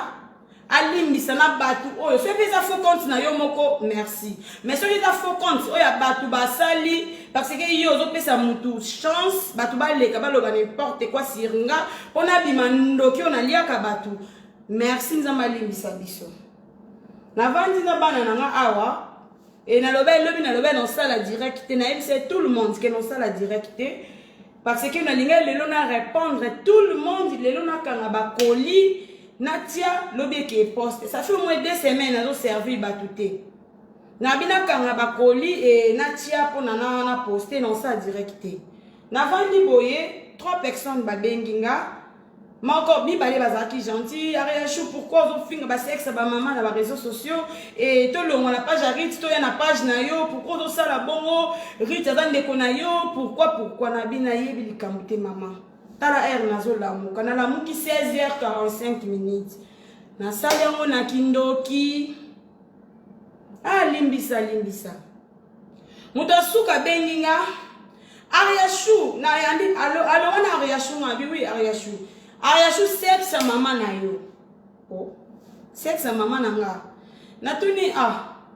Speaker 2: alimbisa na batu oyo so eza faux compte na yo moko merci. Mais so eza faux compte oyo batu basali parce que yo ozopesa mutu chance batu baleka baloba n'importe quoi siringa pona bima ndoki ona liaka batu. Merci nzamba limbisa biso. Na vandi na bana nanga awa et na lobe lobi na lobe na sala direct na c'est tout le monde qui na sala direct parce que na linga lelo na répondre tout le monde lelo na kanga ba colis na tia lobi qui poste ça fait au moins 2 semaines na zo servir batuté. Na bina kanga ba colis et na tia pona na poster na sala direct. Na vandi boye 3 personnes ba benginga. Mais encore, bibali bazaki gentil, Ariachou, pourquoi vous fingez ba sexe ba maman dans les réseaux sociaux et tout le monde la page Rit, tout y a na page na yo, pourquoi vous ça la bongo, Rit azan de konayo, pourquoi na binaye bili kamute maman. Tala air nazo la mu, kana la mu ki 16h45 minutes. Na salango na kindoki. Ah limbisa. Muta suka benginga. Ariachou, na yandi allo wana Ariachou ngabi oui Ariachou. Ariachou sexe maman na yo. Oh. Sexe maman nanga. Natuni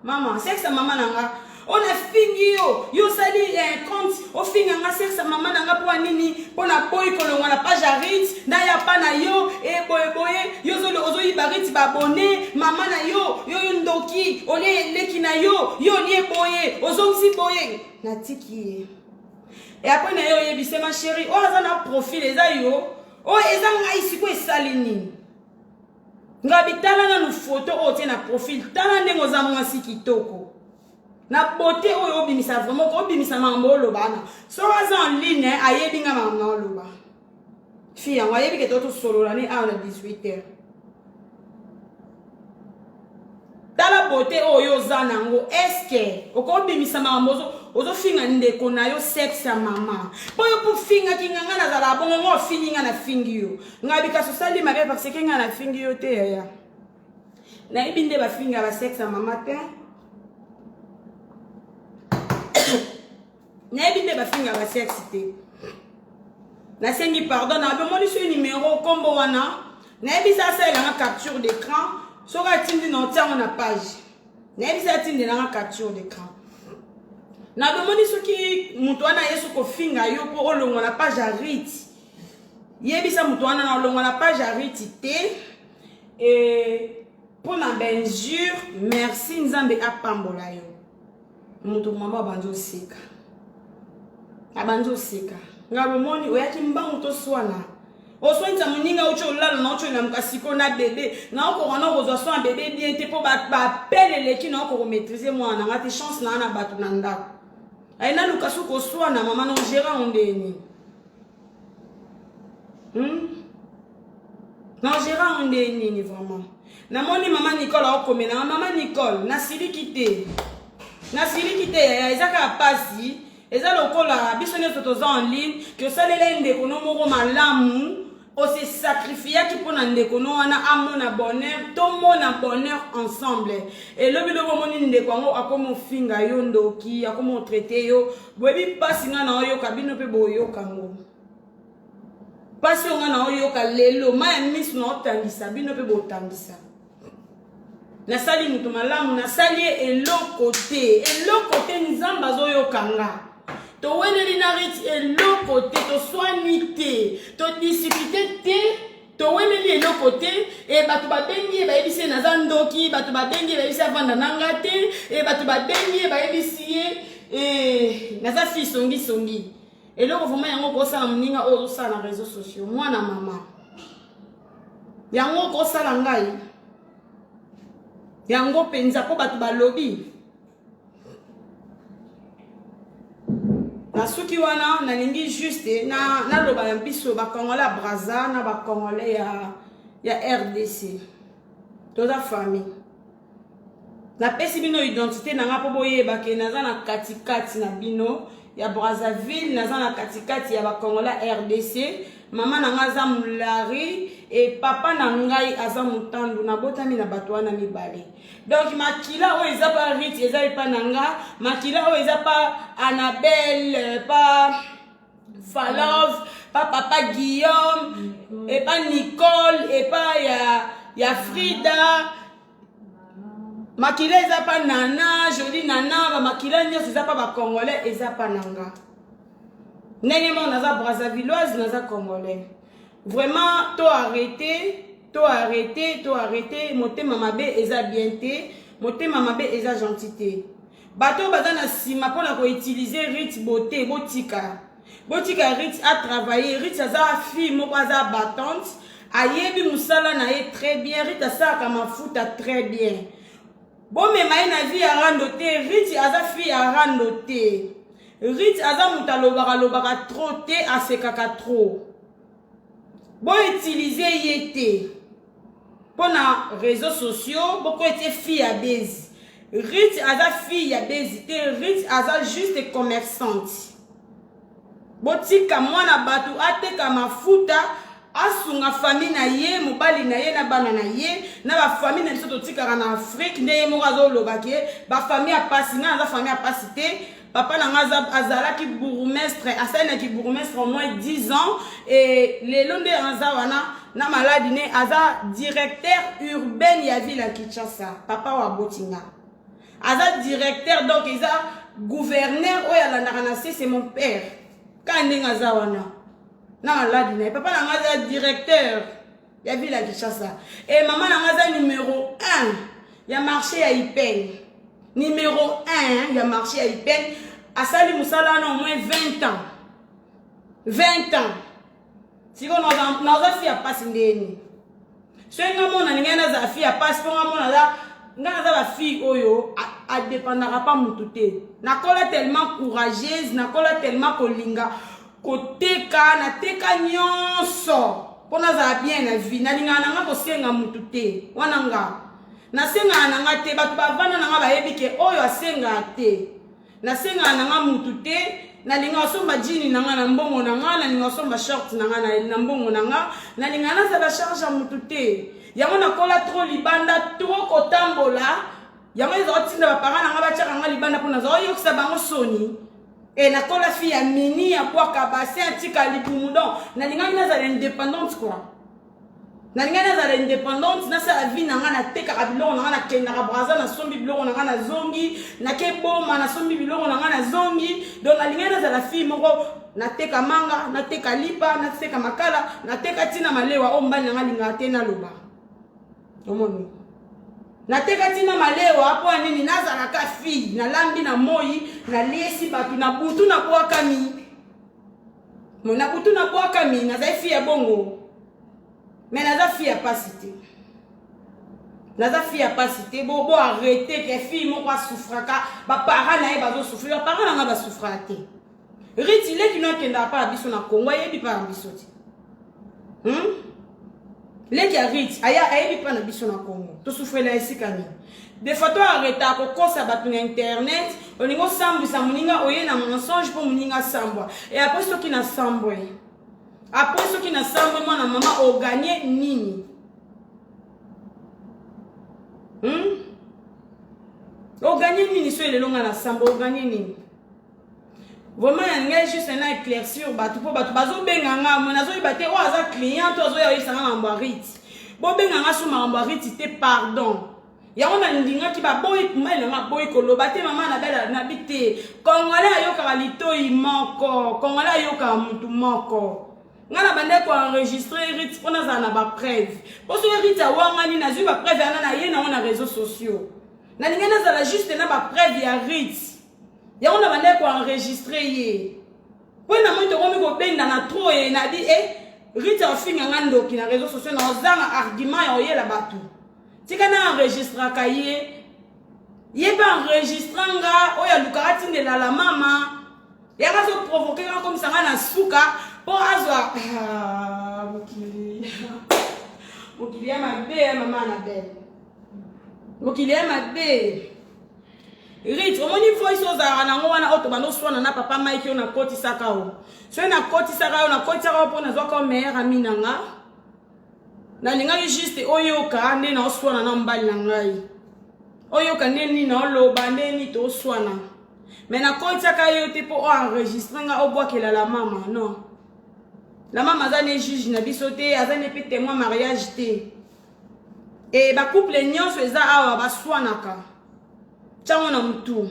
Speaker 2: maman, sexe maman nanga. On a fingi yo sali compte, o fingi nga sexe maman nanga pour nini, pour na boy kolonga la page Rit, na ya pa na yo boye, yo ozo ibarit ba abonné, maman na yo ndoki, ole leki na yo lie boye, ozo si boye. Na tiki. Et après na yo yebise ma chérie, o azana profil eza yo. Oh, ezanga ici quoi salini. Ngabitala na nu photo o tie na profil. Tala ndengo za mwasi kitoko. Na beauté o obimisa vraiment ko obimisa mambo lobana. So waza en ligne ayebi nga mambo loba. Fille en ayebi ke toto solo la ni à 18h. Tala beauté o yo za nango eske oko obimisa mambo ozo finga ndeko na yo sexe ya mama. Poyo pour finga kinga na zala bongo ngo fininga na fingi yo. Ngabika so sali mabe parce que nga na fingi yo te ya. Na ibinde ba finga ba sexe ya mama te. Na ibinde ba finga ba sexe te. Na sengi pardon na be moni so numéro kombo wana. Na ibisa sa la capture d'écran. Soka tindi na tia na page. Na ibisa tindi na capture d'écran. Na demoni soki mutu wana yesu ko finga yo po olongo na page Rit. Yebisa mutu wana na olongo na page Rit te. Et pour na benjure, merci nzambe apambola yo. Mutu mama banjo seka. Abanjo seka. Ngabo moni oyaki mbangu to swana. Oswenta muninga ucho lala na ucho na mkasiko na bébé. Na oko wana kozwa soin bébé bien te po ba pele leki na oko maîtriser mwana ngati chance na na batu na ndako. Aina lukasu ko swana mama no gera ondeni. Non gera ondeni ni vraiment. Na moni mama Nicole okomena mama Nicole na sili kité. Na sili kité ya ezaka pasi. Eza lokola biso ne totoza en ligne que ça les ndeko no moko malamu o se sacrifier qui pour na ndeko no wana amona bonheur to mona bonheur ensemble et lobi lobo moni ndeko ngo akomo finga yo ndoki akomo traiter yo bobi pasi nga na oyo kabino pe boyo kango pasi nga na oyo ka lelo ma miss no tangisa bino pe botangisa na sali mutu malamu na sali eloko te nzamba zoyo kanga. To wene linarit et l'autre côté, to soigner te, to discuter te, toweleli eloko te e bato babengi bayebisi ye naza ndoki bato babengi bayebisi avanda nanga te e bato babengi bayebisi ye naza fi songisongi eloko vraimen yango okosala moninga oyo ozosala na réseaux sociaux mwana mama yango okosala ngai yango mpenza mpo bato balobi nasuki wana nalingi juste naloba na biso bakongole ya Braza na bakongole ya RDC toza famille napesi bino identité nanga mpo boyebake naza na katikati na bino ya Brazzaville naza na katikati ya bakongole ya RDC mama nanga aza mulari e papa na ngai aza mutandu nabotami na bato wana mibale donc makila oyo eza pa Rite eza epa nanga makila oyo eza pa Annabelle pa Falov pa papa Guillaume epa Nicole epa ya Frida makila eza pa Nana Jolie Nana ba makila nyonso eza pa bakongolais eza pa nanga ndenge moko naza Brazzavilloise naza congolais vraiment to arrêter motema mabe eza bien te motema mabe eza gentil te bato baza na sima mpona koutilize Rite beauté botika Rite a travaillé Rite aza fille moko aza battante ayebi musala na ye très bien Rite asalaka mafuta très bien bomema ye na vie ya rando te Rite aza fille ya rando te Rite aza mutu alobaka trop te asekaka trop bo utiliser ye te pona réseaux sociaux boko ete fille ya bezi Rite aza fille ya bezi te Rite aza juste commerçante botika mwana bato ateka mafuta asunga famille na ye mobali na ye na bana na ye na ba famille na biso totikaka na Afrique nde ye moko azolobaki ba famille ya pasi nga aza famille ya pasi te papa nanga azalaki bourgmestre asalinaki bourgmestre au moins 10 ans et lelo nde aza wana na maladi ne aza directeur urbain ya ville ya Kinshasa papa wa botinga aza directeur donc eza gouverneur oyo alandaka na c'est mon père ka ndenge aza wana na maladi ne papa nanga aza directeur ya ville ya Kinshasa et maman nanga aza numéro 1 ya marché ya Ipeng numéro 1 ya marché ya Ipeng asali musala na au moins 20 ans 20 ans siko naza fi ya pasi ndeni so nga mona ninga naza fi ya pasi po nga mona nga naza ba fi oyo adépendaka pa mutu te nakola tellement courageuse nakola tellement kolinga koteka nateka nyonso po nazala bien na vie nalingaka nanga kosenga mutu te wana nga nasengaka nanga te bato bavanda nanga bayebi ke oyo asengaka te nasengaka nanga mutu te nalinga osomba jini nanga na mbongo nanga nalinga osomba short nanga na mbongo nanga nalinga nazala charge ya mutu te yango nakola trop libanda trop kotambola yango ezala tinda baparent nanga batiaka nanga libanda mpo nazala oyokisa bango soni e nakola fi ya mini ya bwaka basin atika libumu don nalingaki nazala indépendante quoi nalinga nazala indépendante nasala vie nanga natekaka biloko nanga nakendaka Braza nasombi biloko nanga na zongi nakeboma nasombi biloko nanga na zongi donc nalinga nazala fille moko nateka manga nateka lipa nateka makala nateka tina malewa o mbali nanga lingaka te naloba omoni nateka tina malewa po nini nazalaka fille nalambi na moi naliesi bato na butu na bwakami na butu na bwakami nazali fille ya bongo mais naza fille ya pasi te naza fille ya pasi te bo arrêter ke fille moko asouffraka baparent na ye bazosouffrir baparent nanga basouffraka te Rite leki no akendaka pa ya biso na Congo ayebi pa ya biso te leki ya Rite ayebi pa na biso na Congo tosouffrela esika nini des fois to arrêta kokosa bato na internet olingi osambwisa moninga oye na mensonge mpo moninga asambwa et après soki nasambwe après soki nasambwe mwana mama oganye nini oganye nini so elelonga nasambwe oganye nini vraiment yangai juste na éclaircir bato mpo bato bazobenga nga mo nazoyeba te oyo aza client to azoya oyebisanga makambo ya Rite bobenga nga so makambo ya Rite te pardon yango nalingaki baboyi mali nanga boyi koloba te mama nabi te congolais ayokaka litoi moko congolais ayokaka mutu moko ngana bande ko enregistrer rit pona za na ba preuve parce que rit a wangani na zu ba preuve ana na ye na on réseaux sociaux na lingana za la juste na ba preuve ya rit ya on bande ko enregistrer ye pona mo to komi ko benda na trop e na di rit a finga ngando ki na réseaux sociaux na zanga argument ya oyela batu tika na enregistrer ka ye ba enregistranga oya lukarati de la mama ya ka so provoquer comme ça na suka pour azwa mokili ya mabe mama na belle mokili ya mabe rit omoni voice ozara nango wana oto bando swana na papa Mike na koti sakao so na koti sakao na koti sakao pour na zwa comme meilleur ami nanga na linga juste oyoka nde na oswana na mbali na ngai oyoka nde ni na loba nde ni to swana mais na koti sakao te pour enregistrer nga obwakela la mama non. La maman azane juge na bisote azane pe témoin mariage te et ba couple nyonso eza awa baswanaka chango na mtu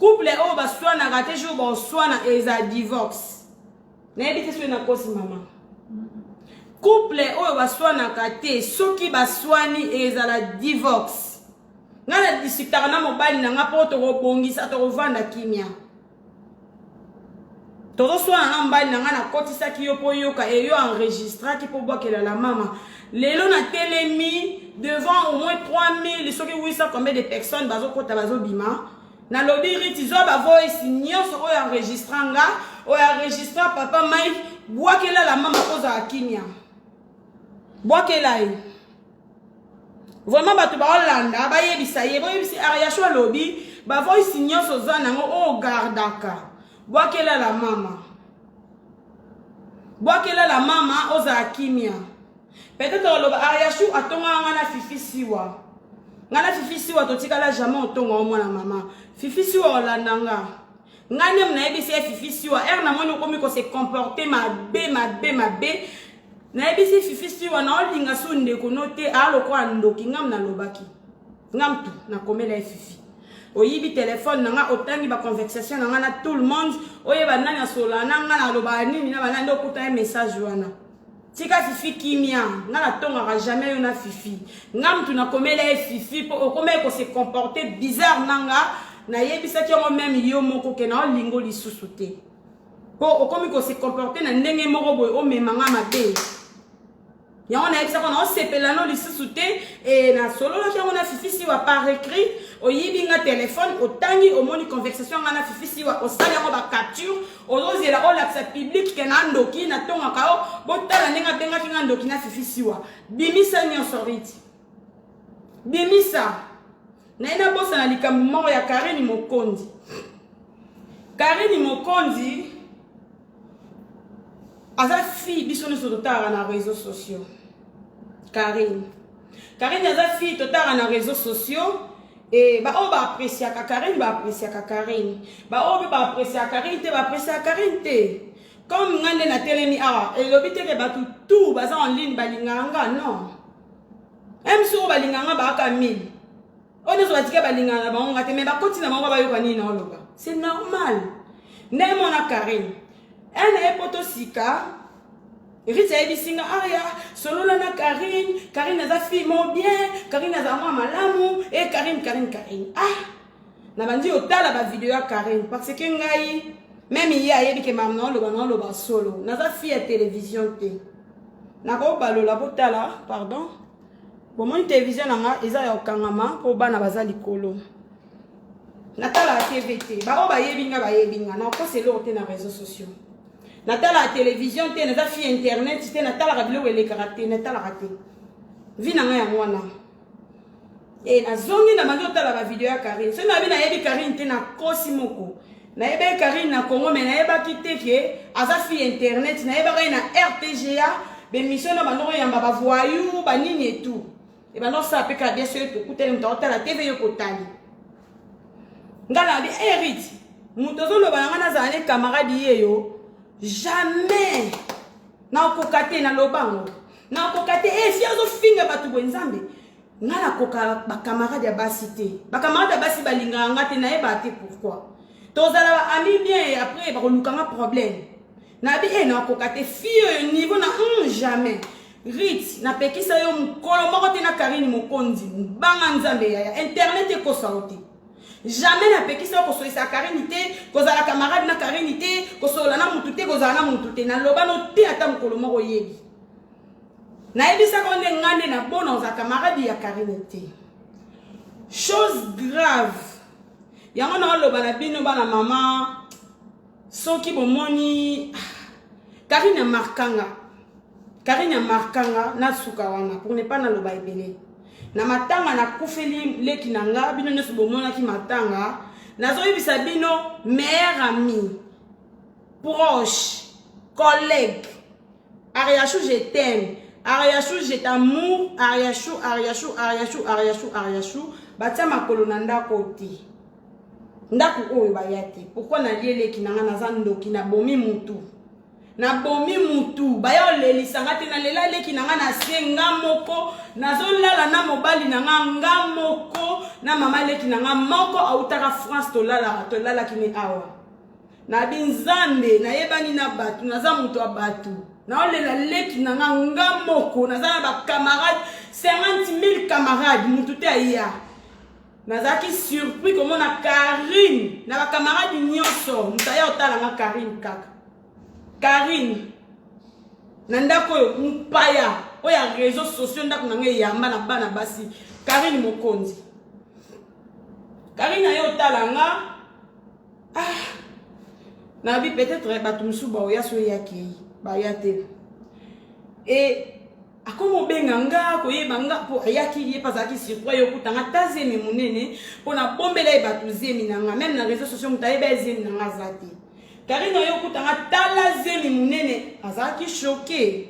Speaker 2: couple o baswanaka te jour ba swana eza divorce na ebite so na kosi mama couple o baswanaka te soki baswani eza la divorce ngana disitaka na mobali na nga poto robongisa to rovanda kimia Todo soit na mbali na nga na kotisaki yo po yoka et yo enregistraki po bokela la mama. Lelo na telemi devant au moins 3000 soki 800 combien de personnes bazo kota bazo bima. Na lobby ritizo ba voice nyonso o enregistranga o enregistra papa Mike bokela la mama poza akimia. Bokela yi. Vraiment batu ba Hollanda ba yebisa ye bo yebisi ariashwa lobby ba voice nyonso za nango o gardaka. Bwakela la mama. Bwakela la mama oza akimia. Peut-être loba ariashu atonga ngana fifisiwa. Ngana fifisiwa totikala jamais otonga omwana mama. Fifisiwa olandanga. Ngane mna ebisi fifisiwa na moni komi ko se comporter mabe. Na ebisi fifisiwa na olinga sunde ko note alo kwa ndoki ngam na lobaki. Ngam tu na komela fifi. Oyibi téléphone nanga otangi ba conversation nanga na tout le monde oyeba nani asola nanga na loba nini na banandi okuta un message wana tika fifi kimia ngana tonga jamais na fifi ngam tu na komela fifi po okome ko se comporter bizarre nanga na yebisa ki ngo même yo moko ke na olingo lisusu te po okomi ko se comporter na ndenge moko boy o memanga mabe ya on a expliqué on sepela no lisusu te et na solo la ki on fifi si wa par écrit oyibi nga téléphone otangi omoni conversation nga na fifi si wa osali ngo ba capture ozozela o l'accès public ke na ndoki na tonga kao botala nenga benga ki nga ndoki na fifi si wa bimisa nyonso riti bimisa na ina bosa na likambo moko ya Karine Mokondi. Karine Mokondi aza fille biso nyonso totala na réseaux sociaux. Karine aza fille totala na réseaux sociaux et ba o ba apprécier ka Karine ba apprécier ka Karine ba o ba apprécier Karine te ba apprécier Karine te comme ngande na telemi awa et lobite ke ba tout baza en ligne balinganga non même si o balinganga ba ka 1000 on ne soit pas balinganga ba on ngate mais ba continue ba ba yo kani na oloba c'est normal ne mona Karine elle est potosika Rita ebisinga aya solo na Karine aza fille mo bien Karine aza mwa malamu et Karine ah na bandi otala ba vidéo ya Karine parce que ngai même hier yebi ke mamna lo ba solo naza fille à télévision te na ko balola botala pardon bon mon télévision nga eza ya okangama po bana baza likolo natala TVT ba o ba yebinga na ko c'est l'autre na réseaux sociaux natala télévision te na fille internet te natala rabilo wele karaté natala raté vina nga ya mwana et na zongi na mando tala ba vidéo ya Karine so na bina yebi Karine te na kosi moko na yebe Karine na Congo mais na yeba kiteke aza fille internet na yeba na RTGA be mission na bando yamba ba voyou ba nini et tout et bando ça pe ka bien sûr to kutele mta la TV yo kotali ngala bi Eric mutozo lo bana na zane camarade yeyo jamais na kokate na lobango na kokate si azo finga batu bwenzambe ngala koka ba camarade ya basité ba camarade ya basi balinga ngate na yeba te pourquoi tozala ba ami bien et après ba kolukanga problème nabi na kokate fille niveau na jamais rit na pekisa yo mukolo moko te na Karine Mokonzi banga nzambe ya internet ekosauti jamais na pekisa yo kosoisa Karine te kozala camarade na Karine te kosola na mutu te kozala na mutu te na loba no te ata mukolo moko yebi na ebisa konde ngande na bona za camarade ya Karine te chose grave yango na loba na bino bana mama soki bomoni Karine markanga na suka wana pour ne pas na loba ebele na matanga na kufeli leki nanga bino nyoso bomona ki matanga nazo yebisa bino meilleur ami proche collègue Ariachou je t'aime Ariachou je t'amour Ariachou batia makolo na ndako te ndako oyo bayate pourquoi na liele ki nanga naza ndoki na bomi mutu bayo leli sangate na lela leki nanga na senga moko nazolala na mobali nanga nga moko na mama leki nanga moko autaka France tolala kini awa na binzambe na yebani na batu naza mutu wa batu na olela leki nanga nga moko naza ba camarade 50,000 camarades mutu te aya nazaki surpris comment na Karine na ba camarade nyonso mutaya otala nga Karine kaka Karine nandako yo mpaya oya réseaux sociaux ndako nange yamba na bana basi Karine Mokonzi Karine ayo talanga na bi peut-être batu msuba oya so yaki ba yate et akomo benganga koyebanga po ayaki ye pasaki surprise yo kutanga tazemi munene pona bombela batu zemi nanga même na réseaux sociaux mutayeba zemi nanga zati Karine yo kutanga tala zemi munene azaki choqué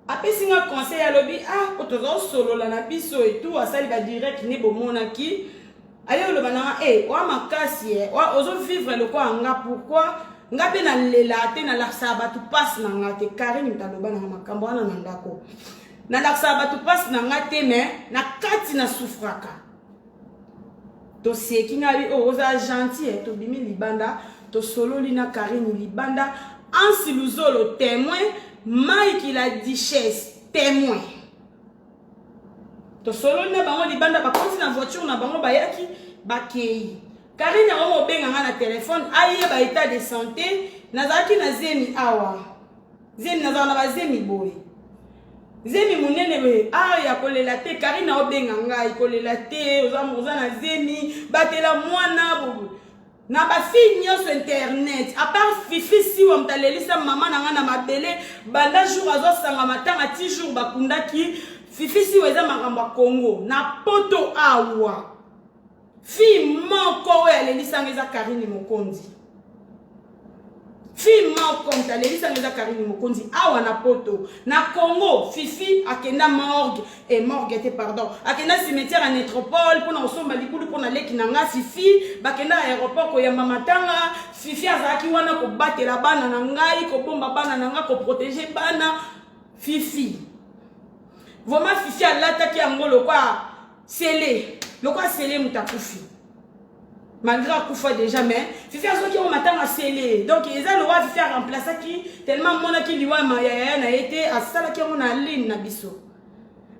Speaker 2: apesi nga conseil ya lobi otozo solo la na biso et tout asali ba direct ne bomona ki ayo lo bananga wa makasi wa ozo vivre le quoi nga pourquoi nga pe na lela te na laksa batu passe na nga te Karine mtaloba na makambo wana na ndako na laksa batu passe na nga te mais na kati na souffraka to seki nga bi oza gentil to bimi libanda to solo lina Karine libanda ansi luzolo témoin Mike la duchesse témoin to solo na bango libanda ba konti na voiture na bango bayaki bakei Karine a benga na téléphone aye ba état de santé nazaki na zemi awa zemi nazana na bazemi boy zemi munene we ya kolela te Karine a benga ngai kolela te oza na zemi batela mwana bobo na ba fille nyonso internet à part fifi si wa mtalelisa mama na nga na mabele banda jour azo sanga matanga 10 jours bakundaki fifi si weza makambo Congo na poto awa fille moko ya lelisa ngeza Karine Mokonzi fille moko mtalelisa ngeza Karine Mokonzi awa na poto na Congo fifi akenda morgue pardon akenda cimetière à Nétropole pour na osomba likulu pour na leki nanga fifi bakenda aéroport ko ya mamatanga fifi azaki wana ko batela bana na ngai ko bomba bana na nga ko protéger bana fifi vraiment fifi alataki angolo kwa scellé mutakufi malgré akufa déjà mais fifi azoki au matin à sceller donc ils ont le droit de faire remplacer qui tellement mona ki liwa maya na été à sala ki on a ligne na biso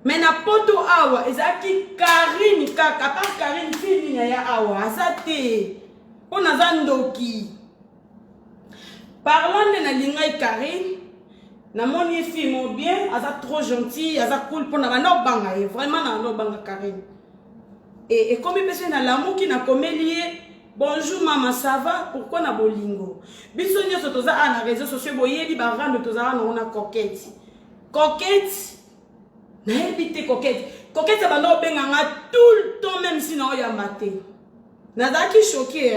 Speaker 2: mais na poto awa ezaki Karine kaka à part Karine fille ya awa asate on a zandoki parlant de na linga Karine na moni fille mo bien asa trop gentil asa cool pour na bana banga vraiment na no banga Karine et comme personne na l'amour qui na komelie bonjour maman ça va pourquoi na bolingo biso nyoso toza na réseaux sociaux boyebi ba rando toza na ona coquette na ebité coquette bando benga nga tout le temps même si na oya maté na daki choqué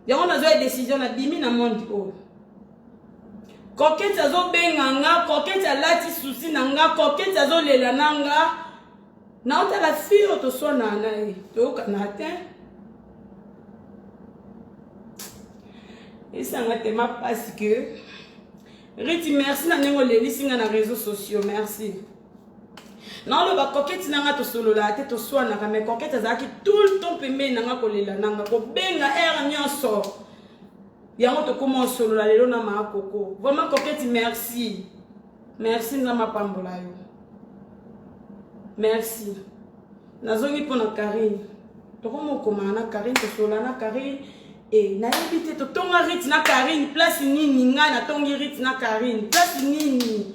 Speaker 2: yango na zo décision na bimi na monde o coquette azo benga nga coquette alati souci na nga coquette azo lela nanga na ota la fille otosona na to kanate et ça m'a tellement parce que Riti merci na nengo lelisi nga na réseaux sociaux merci non le ba coquette nanga to solo la te to swana ka mais coquette azaki tout le temps pembe nanga kolela nanga ko benga nyonso yango to comment solo la lelo na ma koko vraiment coquette merci merci nzama pambola yo merci nazongi pona Karine to komo koma na Karine to solo na Karine et na yebite to tonga rit na Karine place nini nga na tongi rit na Karine place nini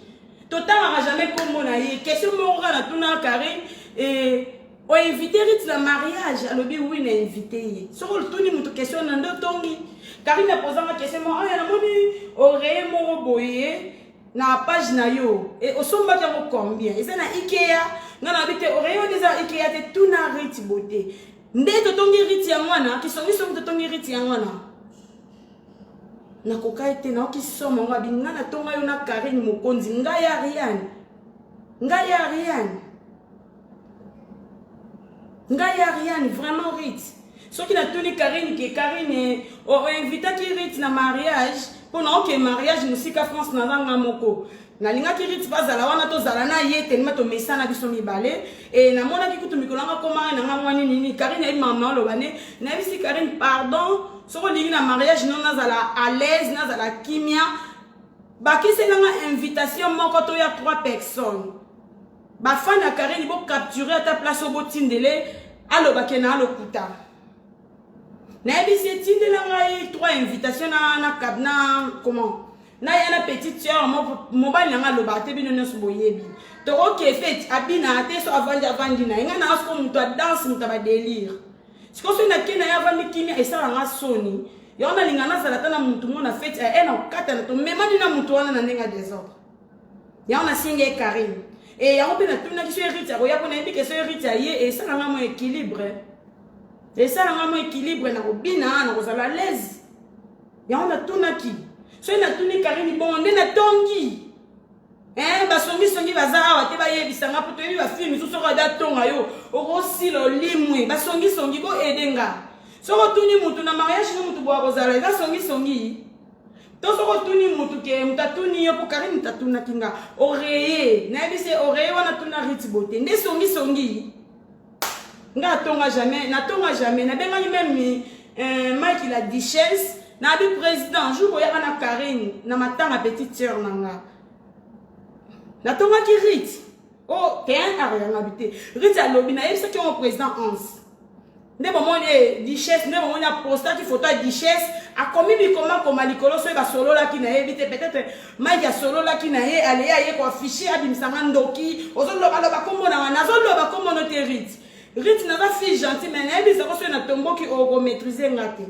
Speaker 2: to tanga jamais comme na ye question mo na tuna Karine et o invité rit na mariage alobi oui na invité so ko tuni muto question na ndo tongi Karine a posé ma question mo aya na moni ore mo boye na page na yo et au somba ta combien et ça na IKEA ngana bite ore yo déjà IKEA te tuna rit beauté nde to tongi rit ya mwana ki songi to tongi rit ya mwana na kokaite na ki somo ngabi ngana tonga yo na Karine mokonzi ngaya Ariane vraiment rit so ki na tuni Karine ki Karine o invita ki rit na mariage pour na que mariage musika France na zanga moko na linga ki rit bazala wana to zala na ye tellement to mesana biso mibale et na mona ki kutu mikolanga koma na ngwani nini Karine ay maman lo bane na bisi Karine pardon so ko lingi na mariage non nazala à l'aise nazala kimia ba ki c'est na invitation moko to ya 3 personnes ba fan na Karine bo capturer à ta place au botindele allo bakena allo kuta na bisi tindela ngai 3 invitations na kabna comment na yana petite sœur mobile nga loba te bino nyoso boyebi to OK fait abina te so avandi na nga na asko muto danse muto ba délire siko so na kena ya vandi kimi esala nga soni yona lingana sala tana mutu mona fait na kata na to memani na mutu wana na ndenga désordre yona singe Karine et ya ope na tuna ki so hérite ya ko na indi ke so hérite ye et sala nga mo équilibre na robina na kozala l'aise yona tuna ki so na tuni Karine bon nde na tongi basongi baza awa te bayebisanga po toyebi bafilme so soko da tonga yo okosila limwe basongi ko edenga soko tuni mutu na mariage no mutu bwa kozala eza songi to soko tuni mutu ke mutatuni yo po Karine mutatuna kinga oreye na yebise oreye wana tuna rit beauté nde songi nga tonga jamais na bengani même Mike la duchesse na bi président jour boya na Karine na matanga petite sœur nanga na tonga ki rit oh ten ariane habité rit a lobby na yebisa ki on président 11 nde bon duchesse nde bon na posta ki photo duchesse a commis bi comment likolo so ba solo la ki na yebite peut-être Mike ya solo la ki na ye ale ya ye ko afficher abimsanga ndoki ozoloba kombo na wana ozoloba kombo no te rit na ba fille gentil mais na yebisa ko so na tombo ki o maîtriser ngate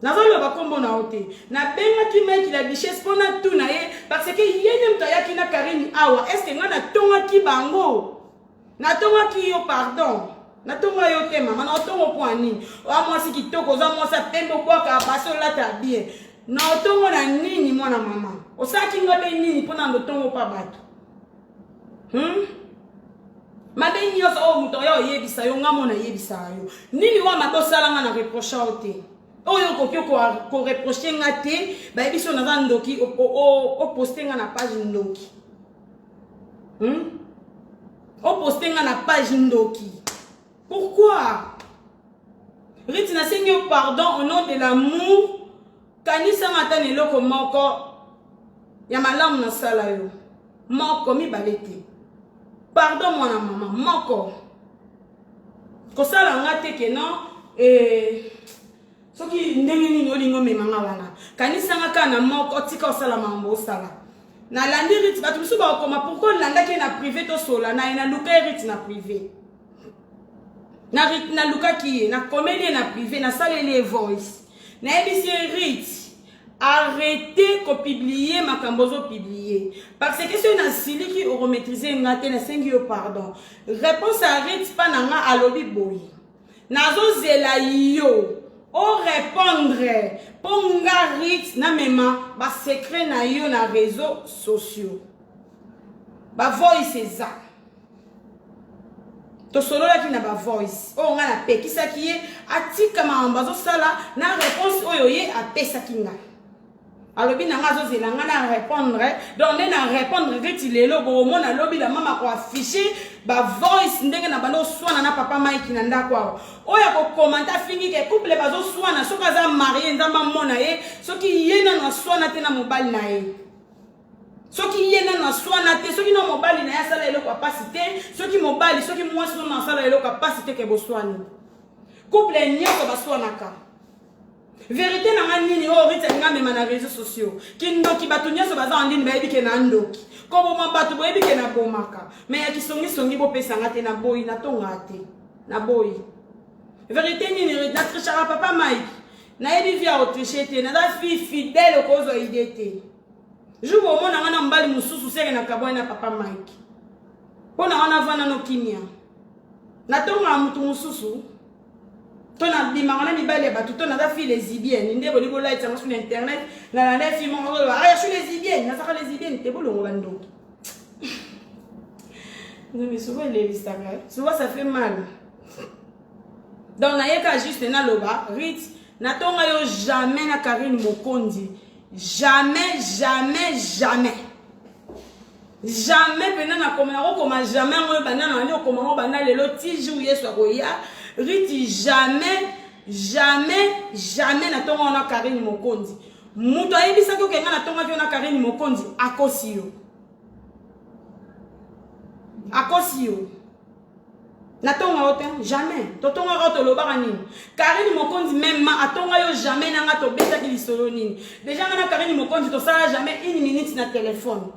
Speaker 2: nazalo bakombo na ote na benga ki meki la duchesse pona tout na ye parce que yene mtaya ki na Karine awa est-ce que nga na tonga ki bango na tonga ki yo pardon na tonga yo te mama na tongo kwani wa mwasi kitoko za mwasa tembo kwa ka baso la ta bien na tongo na nini mwana mama osaki ngabe nini pona ndo tongo pa bato mabe nyoso o mutoya oyebisa yo ngamo na yebisa yo nini wa mabosala nga na reprocha ote oyo ko reprocher nga te ba biso na ndoki o poster nga na page ndoki o poster nga na page ndoki pourquoi Rit na senyo pardon au nom de l'amour kanisa ngata neloko moko ya malamu na sala yo moko mi balete pardon mwana mama moko ko sala ngate ke non soki ndenge nini olingo memanga wana kanisa ngaka na moko tika osala mambo osala na landi Rit batu biso ba koma pourquoi landaki na privé to sola na luka Rit na privé na Rit na luka ki na comédie na privé na salele voice na ebisi Rit arrêtez de publier ma cambozo publier parce que si on a sili qui aura maîtrisé ngate na sengi yo pardon réponse à Rit pas nanga alobi boy nazo zela yo o répondre pour nga Rit na mema ba secret na yo na réseaux sociaux ba voice eza to solo la ki na ba voice o nga na pekisa ki ye atika maambazo sala na réponse oyo ye apesa kinga alobi na nga zo zela nga na répondre donc na répondre Rit lelo bo mona lobi la mama ko afficher ba voice ndenge na bando swana na papa Mike na ndako awa oya ko commenter fingi ke couple bazo swana soka za marié nzamba mona ye soki yena na swana te na mobali na ye soki yena na swana te soki no mobali na ya sala eloko capacité soki mobali soki mwasi no na sala eloko capacité ke boswani couple nyoko baswanaka vérité na nga nini o rite nga mema na réseaux sociaux kindoki batu nyonso baza en ligne bayebi ke na ndoki ko boma batu boyebi ke na bomaka mais ya kisongi songi bopesa nga te na boyi na tonga te na boyi vérité nini na trichara papa Mike na yebi via autriche te na da fille fidèle kozo idée te jour au mona nga na mbali mususu seke na kabwa na papa Mike pona wana vana no kimia na tonga mutu mususu ton abimanga na mibale batu ton na fille lesbienne ndebo libo light sur internet na na fille mo je suis lesbienne na saka lesbienne te bolongo bando non mais souvent les Instagram souvent ça fait mal donc na yeka juste na loba rit na tonga yo jamais na Karine Mokondi jamais pena na koma jamais ngo banana na koma banana lelo ti jour yeso akoya riti jamais na tonga na Karine Mokondi muto ayebisa ko kenga na tonga na Karine Mokondi akosio na tonga ote jamais to tonga roto lobaka nini Karine Mokondi même atonga yo jamais na nga to beta ki lisolo nini déjà na Karine Mokondi to sala jamais une minute na téléphone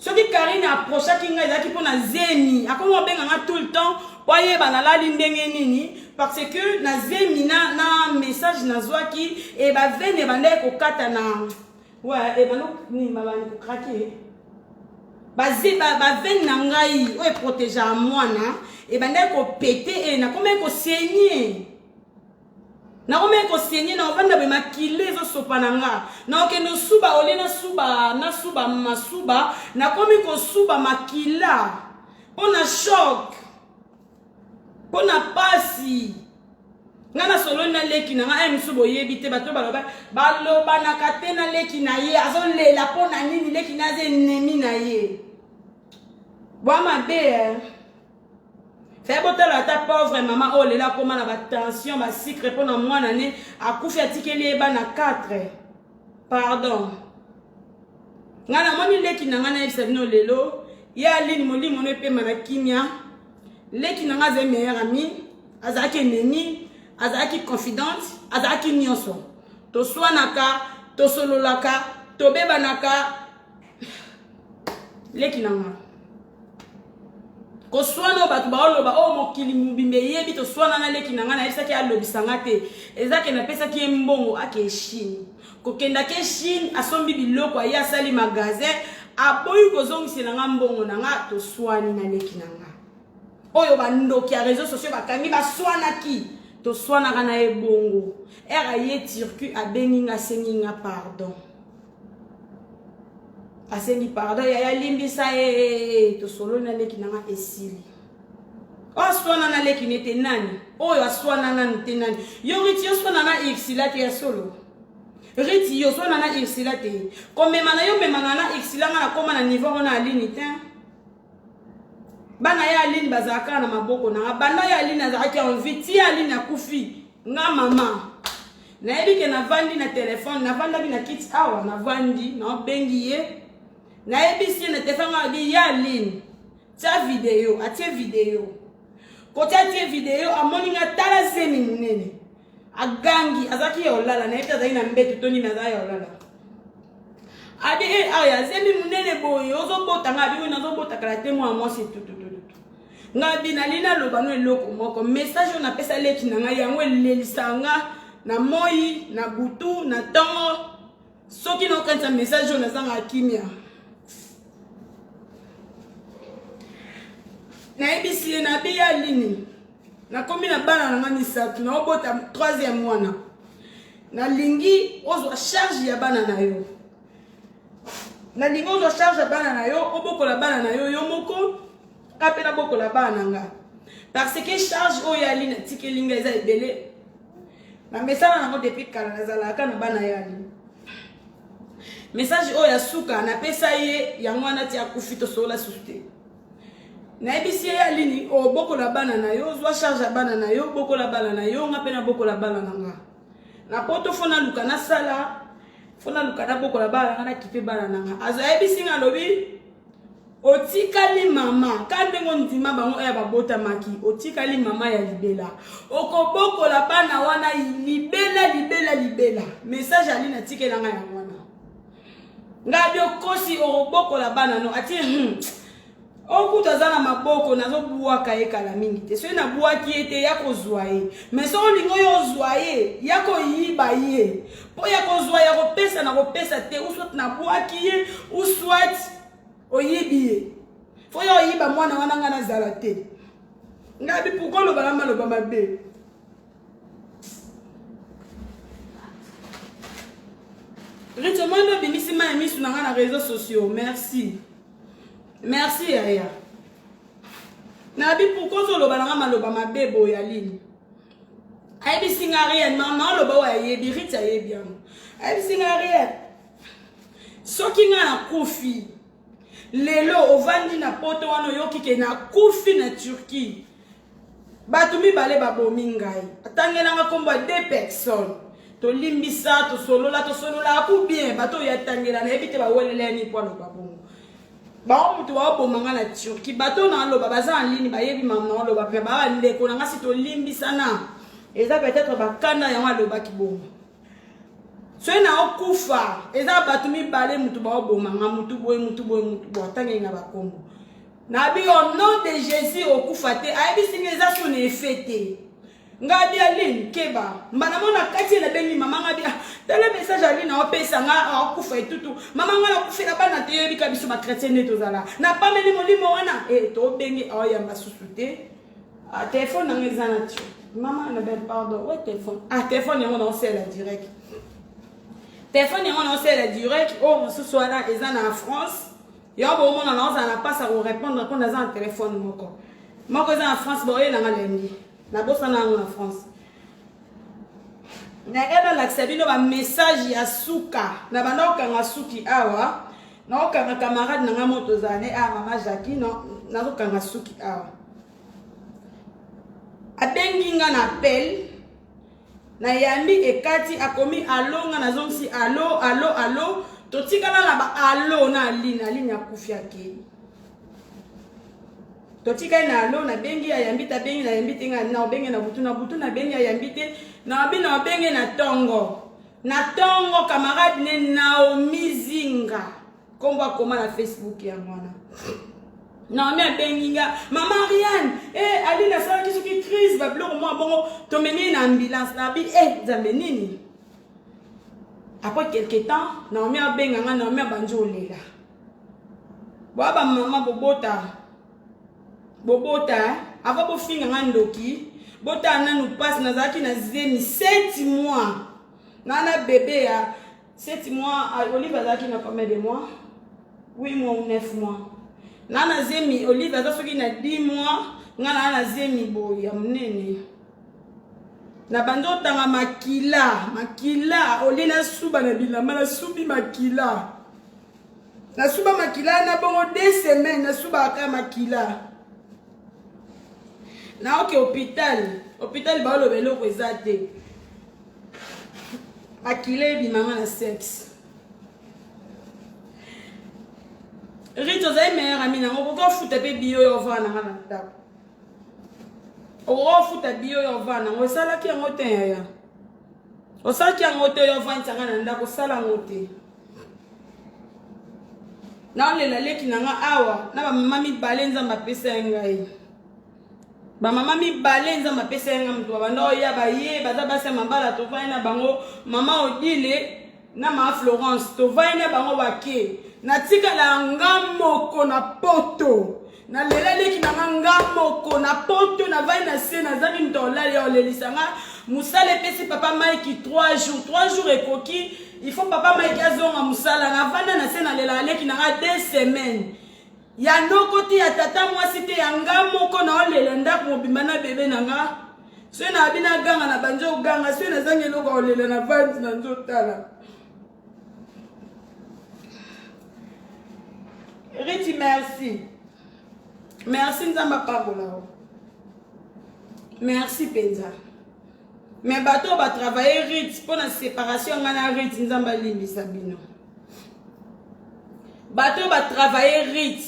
Speaker 2: soki Karine approcha kinga ezaki pona zemi akoma benga nga tout le temps poye banalali ndenge nini parce que na zemi na message na zwaki e ba vene bande ko kata na ouais e bano ni mabani ko craquer ba vene na ngai o e protéger mwana e bande ko péter e na comme ko saigner na kome ko senye na ovanda be makile zo sopananga na okendo suba olena suba na suba masuba na kome ko suba makila pona shock pona pasi ngana solo na leki na nga msubo yebite bato baloba na katena leki na ye azolela pona nini leki na ze nemi na ye bwa mabe fait botala ta pauvre maman oh lela koma na ba tension ba sucre pour na mwana ne akufi atikeli eba na 4 pardon ngana moni leki na ngana ebisa bino lelo ya lini molimo no pe mana kimia leki na ngaze meilleur ami azaki neni azaki confidente azaki nyonso to swanaka to sololaka to bebanaka leki na ngana ko swana batu baoloba o mokili mubimbe yebi to swana na leki na ngana esaki alobisanga te ezaki na pesa ki mbongo ake Chine ko kenda ke Chine asombi biloko ya sali magasin aboyi ko zongisela nga mbongo na nga to swani na leki na nga oyo bandoki ya réseaux sociaux bakangi ba swana ki to swana kana ebongo era ye turcu abengi nga sengi nga pardon asengi pardon ya limbisa to solo na leki nanga esili o swana na leki nete nani oyo aswana na nte nani yo riti yo swana na xila te ya solo riti yo swana na xila te komema na yo memana na xila nga na koma na niveau na alini te bana ya alini bazaka na maboko na bana ya alini azaki envie ti alini akufi nga mama na ebike na vandi na telefone na vanda bi na kit awa na vandi na bengi ye na ebisi na tefanga bi ya line ta video atie video kote atie video amoni nga tala zemi munene agangi azaki ya olala na ebita zaina mbetu toni na za ya olala abi aya zemi munene boye ozo bota nga bi na zo bota kala temo a moi c'est tout nga bi na lina loba no eloko moko message na pesa leki na nga yango lelisanga na moi na butu na tongo soki no kanta message na zanga kimia na ebisi na biya lini na komi na bana na ngani satu na obota 3e mwana na lingi ozo charge ya bana na yo na lingi ozo charge ya bana na yo obokola bana na yo yo moko kapena bokola bana nga parce que charge o ya lini tikelinga eza ebele na message na ngo depuis kala nazala kana bana ya lini message o ya suka na pesa ye ya mwana ti akufito sola sute na ebisi ya lini o boko la bana na yo zwa charge bana na yo boko la bana na yo nga pe na boko la bana na nga na poto fona luka na sala fona luka na boko la bana nga na kipe bana na nga aza ebisi nga lobi otikali mama kande ngondima bango ya babota maki otikali mama ya libela okoboko la bana wana libela message ali na tikela nga ya wana ngabio kosi okoboko la bana no ati okuta zana maboko nazo buwaka ekala mingi te so na buwaki ete ya kozwa ye mais so lingo yo zwa ye ya ko yiba ye po ya kozwa ya kopesa na kopesa te uswat na buwaki ye uswat oyibi fo yo yiba mwana wana nga na zala te ngabi pukolo bala maloba mabe Retomando bimisima ya misu na nga na réseaux sociaux merci Yaya nabi pourquoi so loba nga maloba mabe bo ya lini aibi singa rien maman loba wa yebi rita yebi am aibi singa rien soki nga na kofi lelo ovandi na poto wana yoki ke na kufi na Turquie batu mibale babomi ngai atangelanga komba 2 personnes to limbisa to solola aku bien bato ya tangela na ebite ba weleleni po no babongo ba mutu wa bomanga na Turquie bato na loba baza en ligne ba yebi mama na loba pe ba ndeko na ngasi to limbisa na eza peut-être bakanda ya loba kibongo so na okufa eza batu mibale mutu ba bomanga mutu boy tangenga bakombo na bi au nom de Jésus okufa te aibi singeza so ne fete ngabi aline keba mbana mona kati na bengi mama ngabi tele message aline na opesa nga okufa etutu mama nga na kufela bana te yebi kabiso ba chrétien neto zala na pameli molimo wana to bengi ya masusute a téléphone na ngeza na tio mama na ben pardon ouais téléphone yango na osela direct téléphone yango na osela direct mosusu wana eza na France yo bo mona na oza na pasa ko répondre quand dans un téléphone moko eza na France bo yena ngalendi na bosa na France na eba l'accès ba message ya suka na banda okanga suki awa na okanga camarade na moto zane mama Jackie na okanga suki awa abengi nga na appel na yambi ekati akomi alonga na zongsi allo totikala na ba allo na ligne ya kufia ke totika na allo na bengi ya yambita bengi na yambite nga na bengi na butu na bengi ya yambite na bengi na tongo camarade ne Naomi Zinga komba koma na Facebook ya mwana Naomi bengi nga mama Ariane ali na sala kisuki crise ba bloko mo bongo to meni na ambulance na bi zambe nini après quelque temps Naomi benga nga Naomi banjo lela baba mama bobota ava bofinga nga ndoki bota nanu passe nazaki na zemi 7 mois nana bébé ya 7 mois Olive azaki na combien de mois 8 mois ou 9 mois nana zemi Olive azasoki na 10 mois ngana na zemi boya munene na bando tanga makila olina suba na bilamba na subi makila na suba makila na bongo 2 semaines na suba aka makila na oke hôpital ba lo belo ko ezate akile bi mama na sexe rito za meilleur ami na ngoko futa pe bio yo vana na ndako futa bio yo vana ngo sala ki ngote ya osaki ngote yo vana tsanga na ndako sala ngote na lela leki na nga awa na ba mama mi balenza mapesa ngai ba mama mi balenza mapesa nga mtu bando ya ba ye baza basa mambala to vaina bango mama Odile na ma Florence to vaina bango bake na tika la ngamoko na poto na lela leki na ngamoko na poto na vaina se na zami ndola ya olelisanga musale pesi papa Mike 3 jours ekoki il faut papa Mike azonga musala na vanda na se na lela leki na 2 semaines ya nokoti ya tata mwasi te ya ngamoko na olela ndako mobimba na bebe na nga so na abina ganga na banjo ganga so na zange loko olela na vandi na nzotala Riti merci Merci Nzamba Pabola. Merci Penza. Mais bateau va travailler rite pour la séparation ngana rite Nzamba Limbi Sabino. Bateau va travailler rite.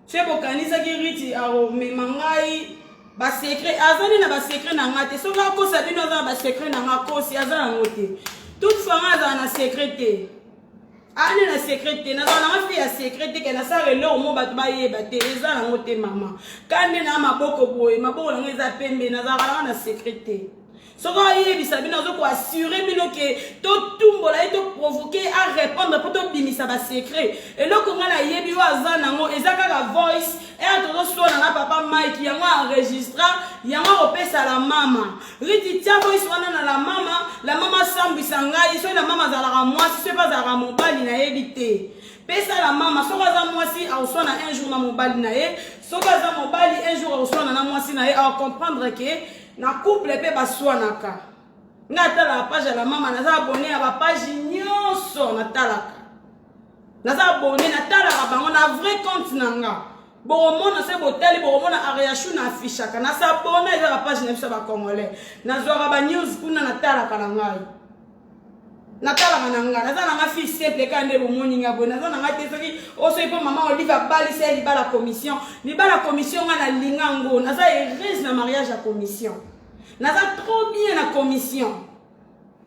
Speaker 2: Tu es bokanisa ki rite aro me mangai ba secret azani na ba secret na ngate so ka ko Sabino za ba secret na ngako si azana ngote. Toute femme za na secret. Ane na secret na za na fi ya secret ke na sa relo mo ba ba ye ba te za na ngote mama. Kande na maboko boye maboko na ngeza pembe na za na secret. Ce qui est bien, c'est assurer que tout le monde est provoqué à répondre pour tout le secret. Et là, quand on a eu la voice, et on a papa Mike qui a enregistré, il y a la maman. Riti tia voice wana la maman sambi sangai, so la maman za moi, si c'est pas za mon bali na évité. Pesa la maman, so za moi si a usona un jour na mon bali na e, so za mon bali un jour a usona na moi si na e, à comprendre que na couple pe baswanaka ngata la page la mama naza abonné à ba page nyonso na talaka naza abonné na talaka bango na vrai compte nanga boromona se botali boromona ariashu na afishaka na sabona eza la page na ba congolais nazwaka ba news kuna na talaka na ngai na talaka na ngai naza na fille simple kande bomoni ngabo naza na ngate soki oso ipo mama Oliva bali se li bala commission ngana lingango naza heureuse na mariage à commission naza trop bien na commission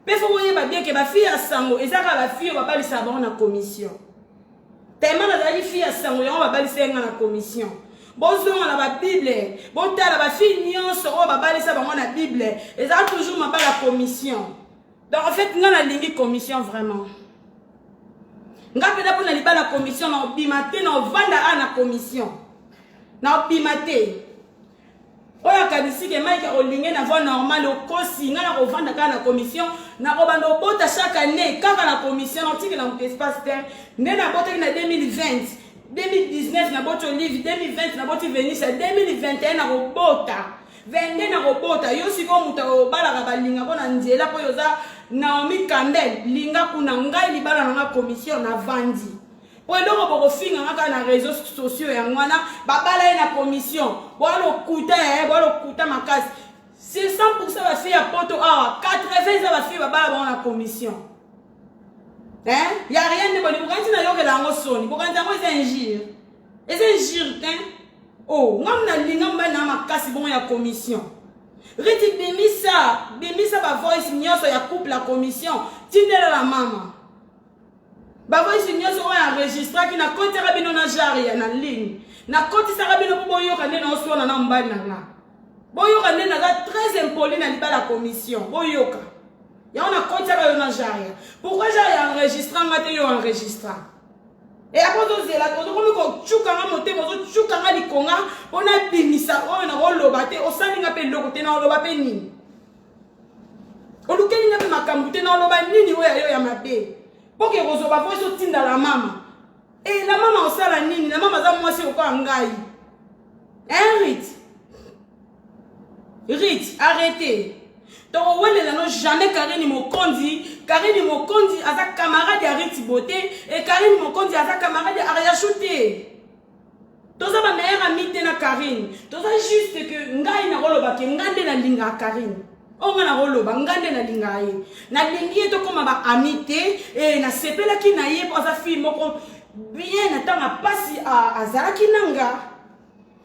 Speaker 2: pe fo voyer ba bien que ba fille à sango ezaka ba fille ba bali sa na commission tellement naza li fille à sango yo ba bali se ngana commission bonzo na ba bible botala ba fille nyonso o ba bali sa bango na bible ezaka toujours ma bala commission. Donc en fait, nous avons une commission vraiment. Nous avons la commission, nous avons la commission. Nous avons bimate. On a dit que Mike a ligné la voie normale au COSI, nous avons la commission, nous avons chaque année, quand la commission, nous avons un espace terre, nous avons 2020, 2019, nous avons livre, 2020, nous avons Venise, 2021, nous avons vende na robota yo siko muta obala ka linga bona nzela po yoza Naomi Kandel linga kuna ngai libala na commission na vandi po eloko boko finga ngaka na réseaux sociaux ya ngwana babala na commission bolo kuta makasi c'est 100% ba fille ya poto a 80 za ba fille babala na commission y a rien de bon bukanti na yoke la ngo soni bukanti ngo c'est un gire oh, ngam na linga mba na makasi bon ya commission. Riti bimisa ba voice nyonso ya couple la commission, tindela la mama. Ba voice nyonso wa enregistra ki na konti rabino na jaria na ligne. Na konti sa rabino po boyo kande na osona na mbali na nga. Boyo kande na ga très impoli na liba la commission. Boyoka. Ya on a konti rabino na jaria. Pourquoi j'ai enregistré ngate yo enregistra? Et après tout c'est là on chukanga motema on chukanga likonga on a bimisa on na roloba te o salinga pe loko te na roloba pe nini o lukeli na pe makambu te na roloba nini oya yo ya mabe pour que rozoba faut so tinda la mama et la mama o sala nini la mama za mwasi o kwa ngai Rit arrêtez. Donc on ne jamais Karine Mokondi a sa camarade à Riti Boté et Karine Mokondi a sa camarade à Aria Chouté. Tout ça ma meilleure amie na Karine. Tout ça juste que ngai na roloba ke ngande na linga Karine. On na roloba ngande na linga ye. Na lingi to comme ba amité et na sepela ki na ye pour sa fille moko bien na tanga pasi a Zaraki nanga.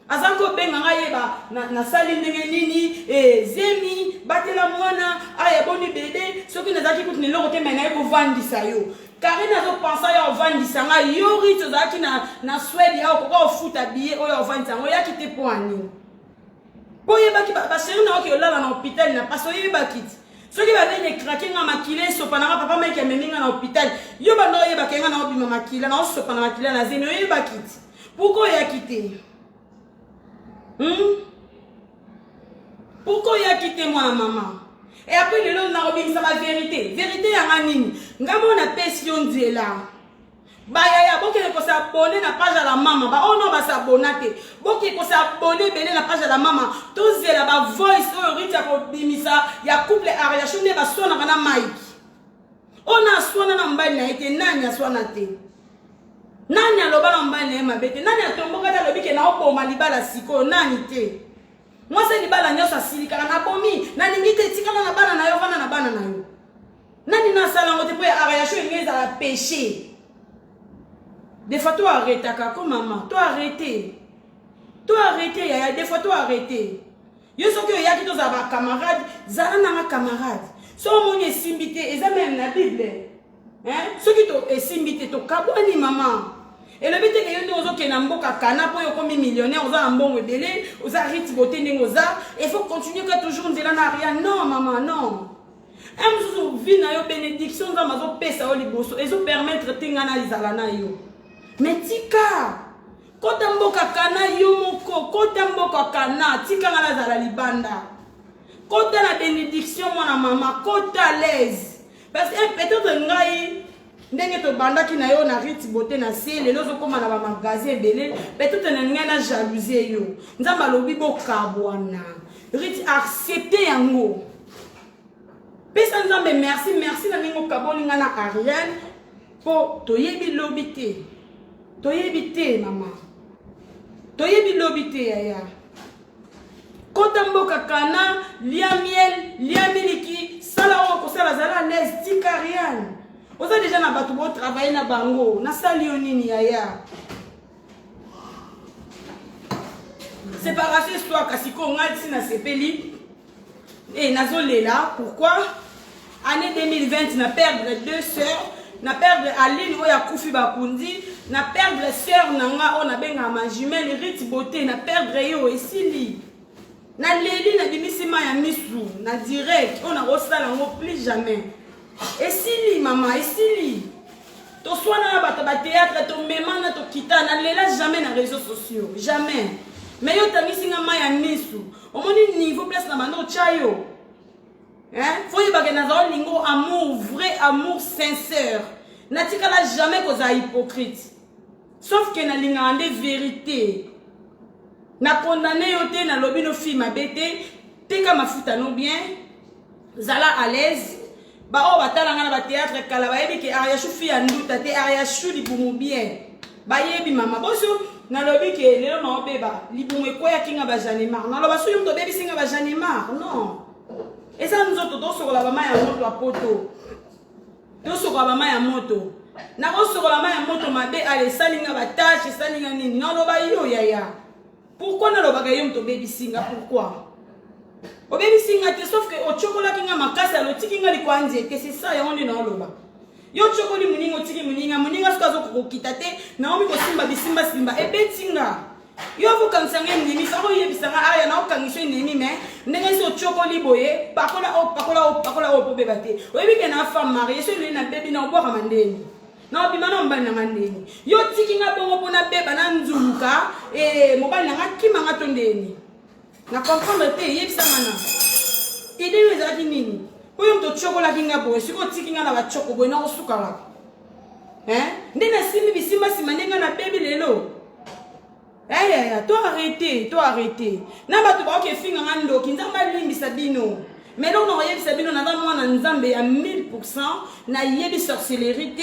Speaker 2: Azanko benga ngayeba na sali ndenge nini zemi batela mwana aya boni bébé soki nazaki kuti loko te mena ko vandisa yo Karine azo pensa ya vandisa nga yo rito zaki na Sweden ya ko futa billet oyo vandisa ngo yaki te poani boye baki ba chéri na ko lala na hôpital na paso yeba kiti soki ba vene craquer nga makile so pana papa meke meminga na hôpital yo ba no yeba kenga na obima makila na so pana makila na zemi yeba kiti pourquoi ya kité Pourquoi il a quitté moi, maman? Et après, le long, on a remis sa vérité. Vérité, il y a un nini. Ngamo na passion de là. Bah, ya bon qu'il faut s'abonner la page à la maman. Bah, on va s'abonner. Bon qu'il faut s'abonner la page à la maman. Tous les là, bah, voice, oh, rita pour bimisa. Il y a couple aria, je n'ai pas soin na Mike. On a soin na mbali na été nani a soin na te. Nani aloba na mbane mabete? Nani atomboka ta lobi ke na oboma libala siko? Nani te? Moi c'est libala nyosa silika na bomi. Nani ngite tikala na bana na yo vana na bana na yo. Nani na sala ngote po ya arayasho ngeza la péché. Des fois toi arrête kako maman, toi arrêtez. Toi arrêtez ya des fois toi arrêtez. Yo soki yo yaki to za ba camarade, zala na ma camarade. So mon esimbité, eza même na Bible. Hein? Soki to esimbité to kaboni maman. Et le but est que yo ozo ke na mboka kana po yo komi millionnaire, oza mbongo belé, oza riti boté ngoza, il faut continuer que toujours nzela na rien. Non maman, non. Amzuzu vina yo bénédiction za mazo pesa o liboso, ezo permettre tingana izala na yo. Mais tika kota mboka kana yo moko, kota mboka kana tika ngala zala libanda. Kota la bénédiction mwana mama, kota à l'aise. Parce que peut-être ngai ndenge to banda ki na yo na riti boté na se lelo zo koma na ba magasin belé, peut-être na ngai na jalousie yo. Nzamba lobi bo kabwana. Riti accepter yango. Pesa nzambe merci na ningo kaboni nga na Ariane po toyebi lobité. Toyebi te mama. Toyebi lobité yaya. Kota mboka kana lia miel, lia miliki, sala o ko sala zala les tikarian. Oza déjà na batu bo travailler na bango, na sali nini yaya. Séparation histoire kasiko ngati na sepeli. Et nazolela pourquoi? Année 2020 na perdre 2 sœurs, na perdre Aline oya kufi bakundi, na perdre sœur nanga on a benga ma jumelle Riti Beauté, na perdre yo esili. Na leli na bimisima ya misu, na direct on a rosala ngo plus jamais. Esili maman, esili. To soana na bato ba théâtre to memana to kita na lela jamais na réseaux sociaux, jamais. Mais yo tangisi nga ma ya misu. Au moni niveau place na bando chayo. Hein? Faut y baguer dans lingo amour vrai, amour sincère. Natikala jamais qu'on a hypocrite. Sauf que na linga ande vérité. Na condamné yote na lobby no fille ma bête. Teka mafuta no bien. Zala à l'aise. Ba o batala ngana ba théâtre kala ba yebi ke Ariachou fille anduta te Ariachou li bumu bien. Ba yebi mama boso na lobby ke lelo na obeba li bumu ekoya kinga ba janimar. Na loba so yum to bebi singa ba janimar. Non. Et ça nous autres tous sur la main à moto à poto. Tous sur la main à moto. Na sur la main à moto ma bé allez salinga ba tâche salinga nini. Non loba yo yaya. Pourquoi na loba gayom to baby singa pourquoi? O baby singa te sauf que o chocolat kinga makasa lo tikinga li kwanze que c'est ça ya on est na loba. Yo chokoli muningo tiki muninga skazo ko kitate na omi ko simba bisimba simba e betinga. Yo vous quand ça ngi ni faro yebisanga aya na okangisho nemi mais ndenge so chokoli boye pakola o pobeba te oyebi ke na femme mariée so le na bébé na obwa mandeni na obimana mbana mandeni yo tikinga bongo pona beba na nzuluka mobali na ngakima ngatondeni na comprendre te yebisanga na ide yo ezaki nini oyo mto chokola kinga boye siko tikinga na ba choko boye na osukala ndena simi bisimba simanenga na bébé lelo. Toi arrêtez. N'a tu vois que finga ngando kinza malimbi sabino. Mais là on aurait sabino na dans moi na nzambe à 1000% na yebi sorcellerie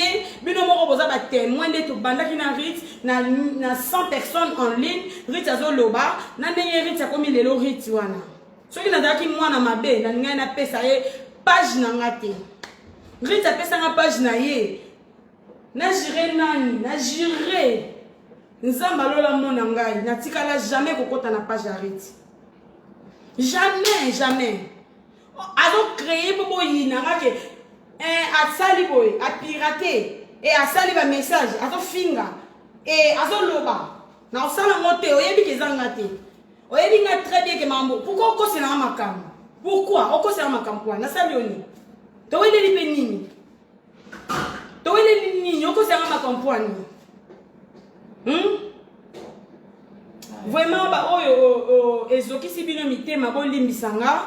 Speaker 2: bino moko boza ba témoin de to banda kina rit na 100 personnes en ligne rit azo loba na ndenge rit akomi lelo rit wana. Soki na daki mwana mabe na ngai na pesa ye page na ngate. Rit a pesa nga page na ye. Na jure nani, na jure. Nzamba lola mona ngai natikala jamais kokota na page arrête. Jamais. Azo créer bobo yina ngake atsali boy, a pirater et asali ba message, azo finga et azo loba. Na osala mote oyebi kezanga te. Oyebi nga très bien que mambo. Pourquoi oko sena makam? Pourquoi oko sena makam kwa? Na sali oni. To wele lipe nini? To wele nini oko sena makam kwa ni? Vraiment ba oyo ezokisi bino mitema bolimbisanga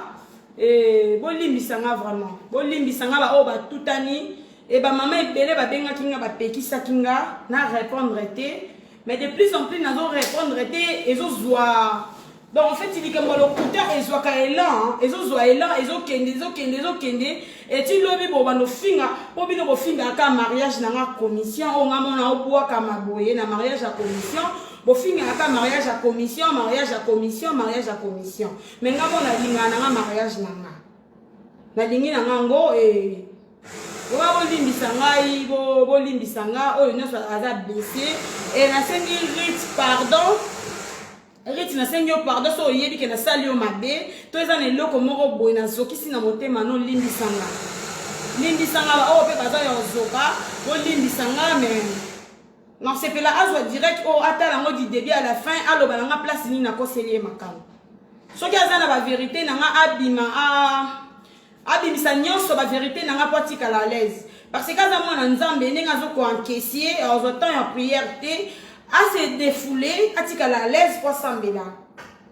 Speaker 2: bolimbisanga vraiment bolimbisanga ba o ba tutani et ba mama ebele ba benga kinga ba pekisa kinga na répondre te mais de plus en plus nazo répondre te ezo zwa Donc en fait, il dit que moi, le couteau, ils ont élan, ils ont élan, ils ont kende, et tu l'as bon, nos finga, pour bien nos finga, quand mariage dans la commission, on a mon aboua comme aboyer, na mariage à commission, bon finga, quand mariage à commission, mariage à commission, mariage à commission. Mais nous on a dit na mariage nanga, na dingi nango et bolimbisanga, oh, nous sommes blessés, et na sengi rite pardon. Rite na sengi pardon so yebi ke na sali o mabe to eza na eloko moko boy na zokisi na motema no limbisanga ba o pe baza ya zoka o limbisanga mais non c'est pela azwa direct o atala ngo du début à la fin alo balanga place ni na koseli makalo soki aza na ba vérité na nga abimisa nyonso ba vérité na nga potika la l'aise parce que aza mwana nzambe ndenge azoko encaisser azotan ya prière te à se défouler, à tika la l'aise pour sambela.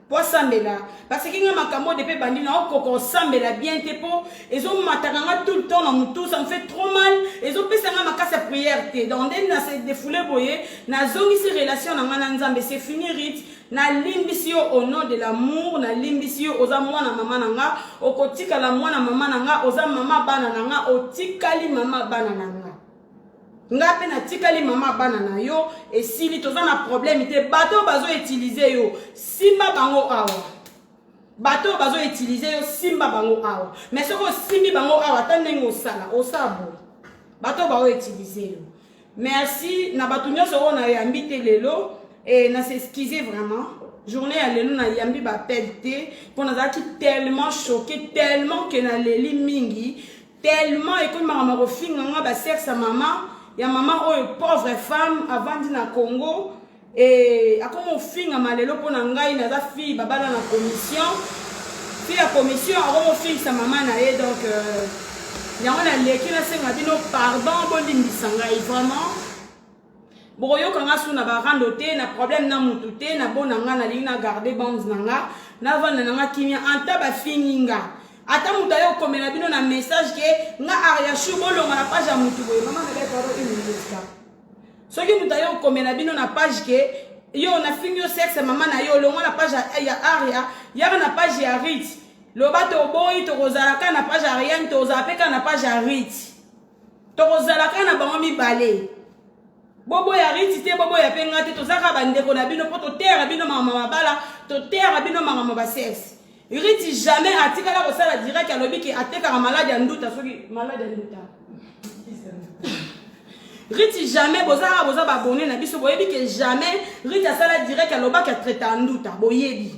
Speaker 2: Parce que nous avons des bandi na oko sambela bien te po, ils ont matanga tout le temps dans tout, ça me fait trop mal. Ils ont pesa nga makasa prière te. Donc dès na se défouler boye, na zongi si relation na ngana nzambe c'est fini rite. Na limbisio au nom de l'amour, na limbisio oza mwana mama nanga, okotika la mwana mama nanga, oza mama bana nanga, otikali mama bana nanga. Ngape na tikali mama bana na yo et si li toza na problème te bateau bazo utiliser yo simba bango awa bateau bazo utiliser yo simba bango awa mais soko simbi bango awa tandengo sala osabo bateau bazo utiliser yo merci na batu nyonso ona yambi te lelo et na s'excuser vraiment journée à lelo na yambi ba pelte pour na zaki tellement choqué tellement que na leli mingi tellement et comme mama rofinga nga ba sexe maman. Il y a maman pauvre femme avant na Congo et à comme finga malelo pour ngai na za fille baba na commission fille la commission a comme fille sa maman na ye donc il y a on a leki na senga bino pardon bolimbisanga vraiment boyo kanga suna ba randote na problème na mutute na bona nga na lina garder bonds nanga na vana nanga kimia anta ba fininga. Ata mutayo komela bino na message ke nga ariashu bolonga na page ya mutu boye mama na ba paro une minute soki mutayo komela bino na page ke yo na fingo sexe mama na yo longa na page ya aria ya na page ya rit lobato boyi to kozalaka na page ya rien to zapeka na page ya rit to kozalaka na bango mibale bobo ya rit te bobo ya penga te to zaka bandeko na bino poto terre bino mama bala to terre bino mama ba sexe. Riti jamais atika la kosala direct à lobby qui ateka la malade ya nduta soki malade ya nduta. Riti jamais boza ba bonné na biso boyebi que jamais riti asala direct à lobby qui traita nduta boyebi.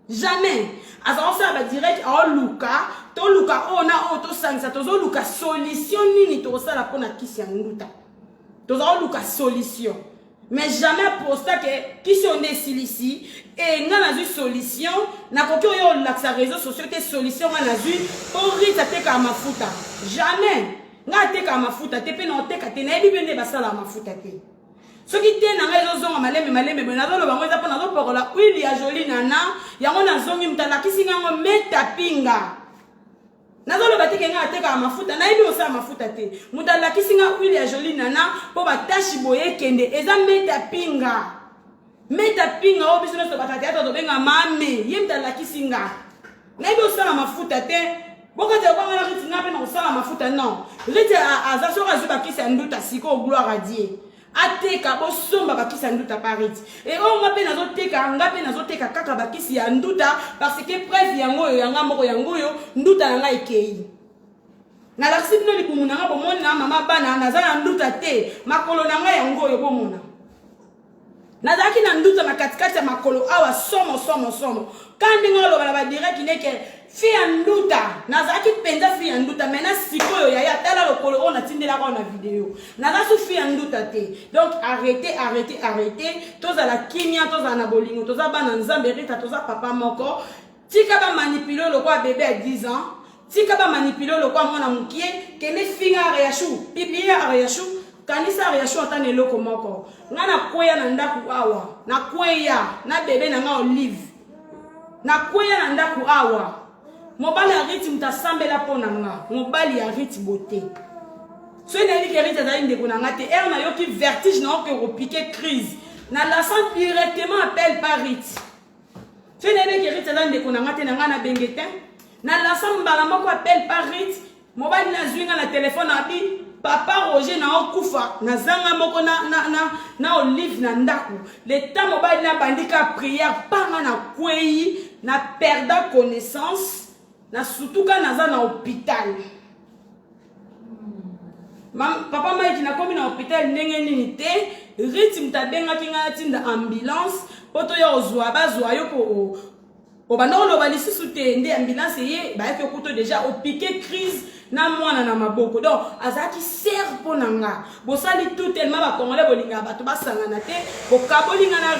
Speaker 2: Jamais. Asa osala ba direct a luka to luka ona to sangisa to zo luka solution nini to sala pona kisi ya nduta. To zo luka solution. Mais jamais pour ça que qui sont des ici et n'a pas eu solution n'a pas eu l'accès réseaux sociaux des solutions n'a pas eu pour rita te ka mafuta jamais n'a te ka mafuta te pe non te ka te na ebi bende basala mafuta te ce qui te na réseaux zonga maleme na zo lo bango za pona zo pokola huile ya jolie nana yango na zongi mtala kisinga ngo meta pinga nazolo bateke nga ateka mafuta na ibi osa mafuta te mudala kisinga huile ya jolie nana po batashi boye kende eza meta pinga o biso so batati ato to benga mame ye mudala kisinga na ibi osa mafuta te boko te kwa ngala riti na pe na osa mafuta non riti aza so razu bakisa nduta siko gloire à Dieu ateka bosomba bakisi ya nduta pariti et on ngape nazoteka kaka bakisi ya nduta parce que preuve yango yo yanga moko yango yo nduta nanga ekei na laksi bino likumu nanga bomoni na mama bana naza na nduta te makolo nanga yango yo bomona nazaki na nduta na katikati ya makolo awa somo kandi ngolo bala direct ineke fille nduta nazaki penza fille nduta maintenant sikoyo ya tala lokolo on atindela ko na vidéo nazasu fille nduta te donc arrêtez toza la kimia toza na bolingo toza bana nzambe rita toza papa moko tika ba manipuler le quoi bébé à 10 ans tika ba manipuler le quoi mwana mukie kene finga ariashu pipi ariashu kanisa ariashu atane loko moko ngana kweya na ndaku awa na kweya na bébé na nga olive na kweya na ndaku awa mobali ya riti mutasambela pona nga mobali ya riti beauté so ina li ke riti azali ndeko na nga te er na yoki vertige na oke repiquer crise na la sent directement appel par riti Tu n'es que Rit dans des konangate na bengete. Na l'ensemble balamo ko appelle par Rit. Mobile na zwinga na téléphone abi. Papa Roger na okufa na zanga moko na olive na ndaku. Le temps mobile na bandika prière panga na kwei na perda connaissance na surtout quand na za na hôpital. Papa Mike na komi na hôpital ndenge nini te Rit mtabenga kinga tinda ambulance poto ya ozwa bazwa yo ko obana lo balisi sute nde ambulance ye ba ke kuto déjà au piqué crise na mwana na maboko donc azaki sert ponanga bosali tout tellement ba congolais bolinga bato basangana te bokabolinga na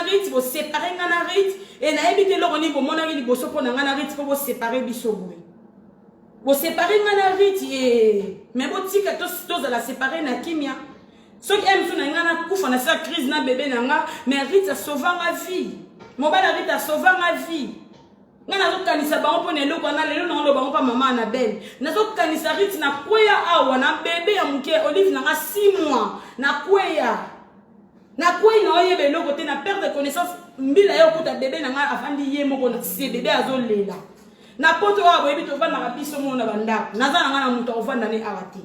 Speaker 2: Rit bo séparer na Rit et na ebité lo ni bomona li boso ponanga na Rit po séparer biso boy bo séparer na Rit et mais botika to za la séparer na kimia ce qui aime sona ngana kufa na sa crise na bébé nanga mais Rit a sauvé ma vie mobile Rit a sauvé ma vie. Ngana zo kanisa bango pone loko na lelo na lo bango pa mama Annabelle. Na zo kanisa Rit na kweya awa na bébé ya muke Olive na 6 mois na kweya. Na kweya na oyebe loko te na perte de connaissance mbila yo kuta bébé na nga afandi ye moko na se bébé azo lela. Na poto wa boyebi to vanda na biso mo na bandako. Na za na nga na muto ovanda ne awati.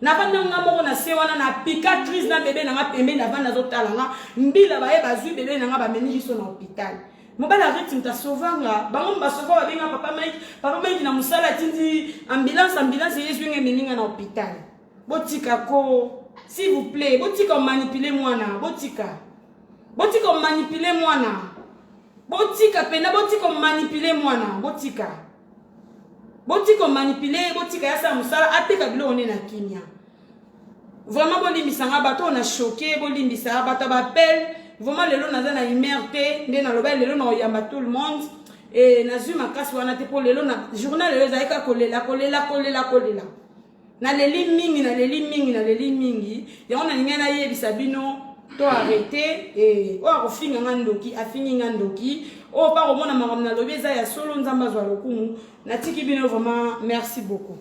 Speaker 2: Na vanda nga moko na se wana na picatrice na bébé na nga pembe na vanda zo tala nga mbila ba ye bazui bébé na nga ba meni jiso na hôpital. Mobile Rit mta sauvanga bango ba sauva benga papa Mike na musala tindi ambulance yesu nge meninga na hôpital botika ko s'il vous plaît botika manipuler mwana botika manipuler mwana botika pena botika manipuler mwana botika manipuler botika yasa musala ateka bilo one na kimia vraiment bolimbisanga bato on a choqué bolimbisanga bato ba appel. Vraiment lelo naza na imerte nde na loba lelo na oyamba tout le monde et na zuma kasi wana te po lelo na journal lelo zaika kolela na leli mingi ya ona ninga na yebisa bino to arrêter et o akofinga ngandoki afingi ngandoki o pa komona makamna lobi za ya solo nzamba zwa lokumu na tiki bino vraiment merci beaucoup.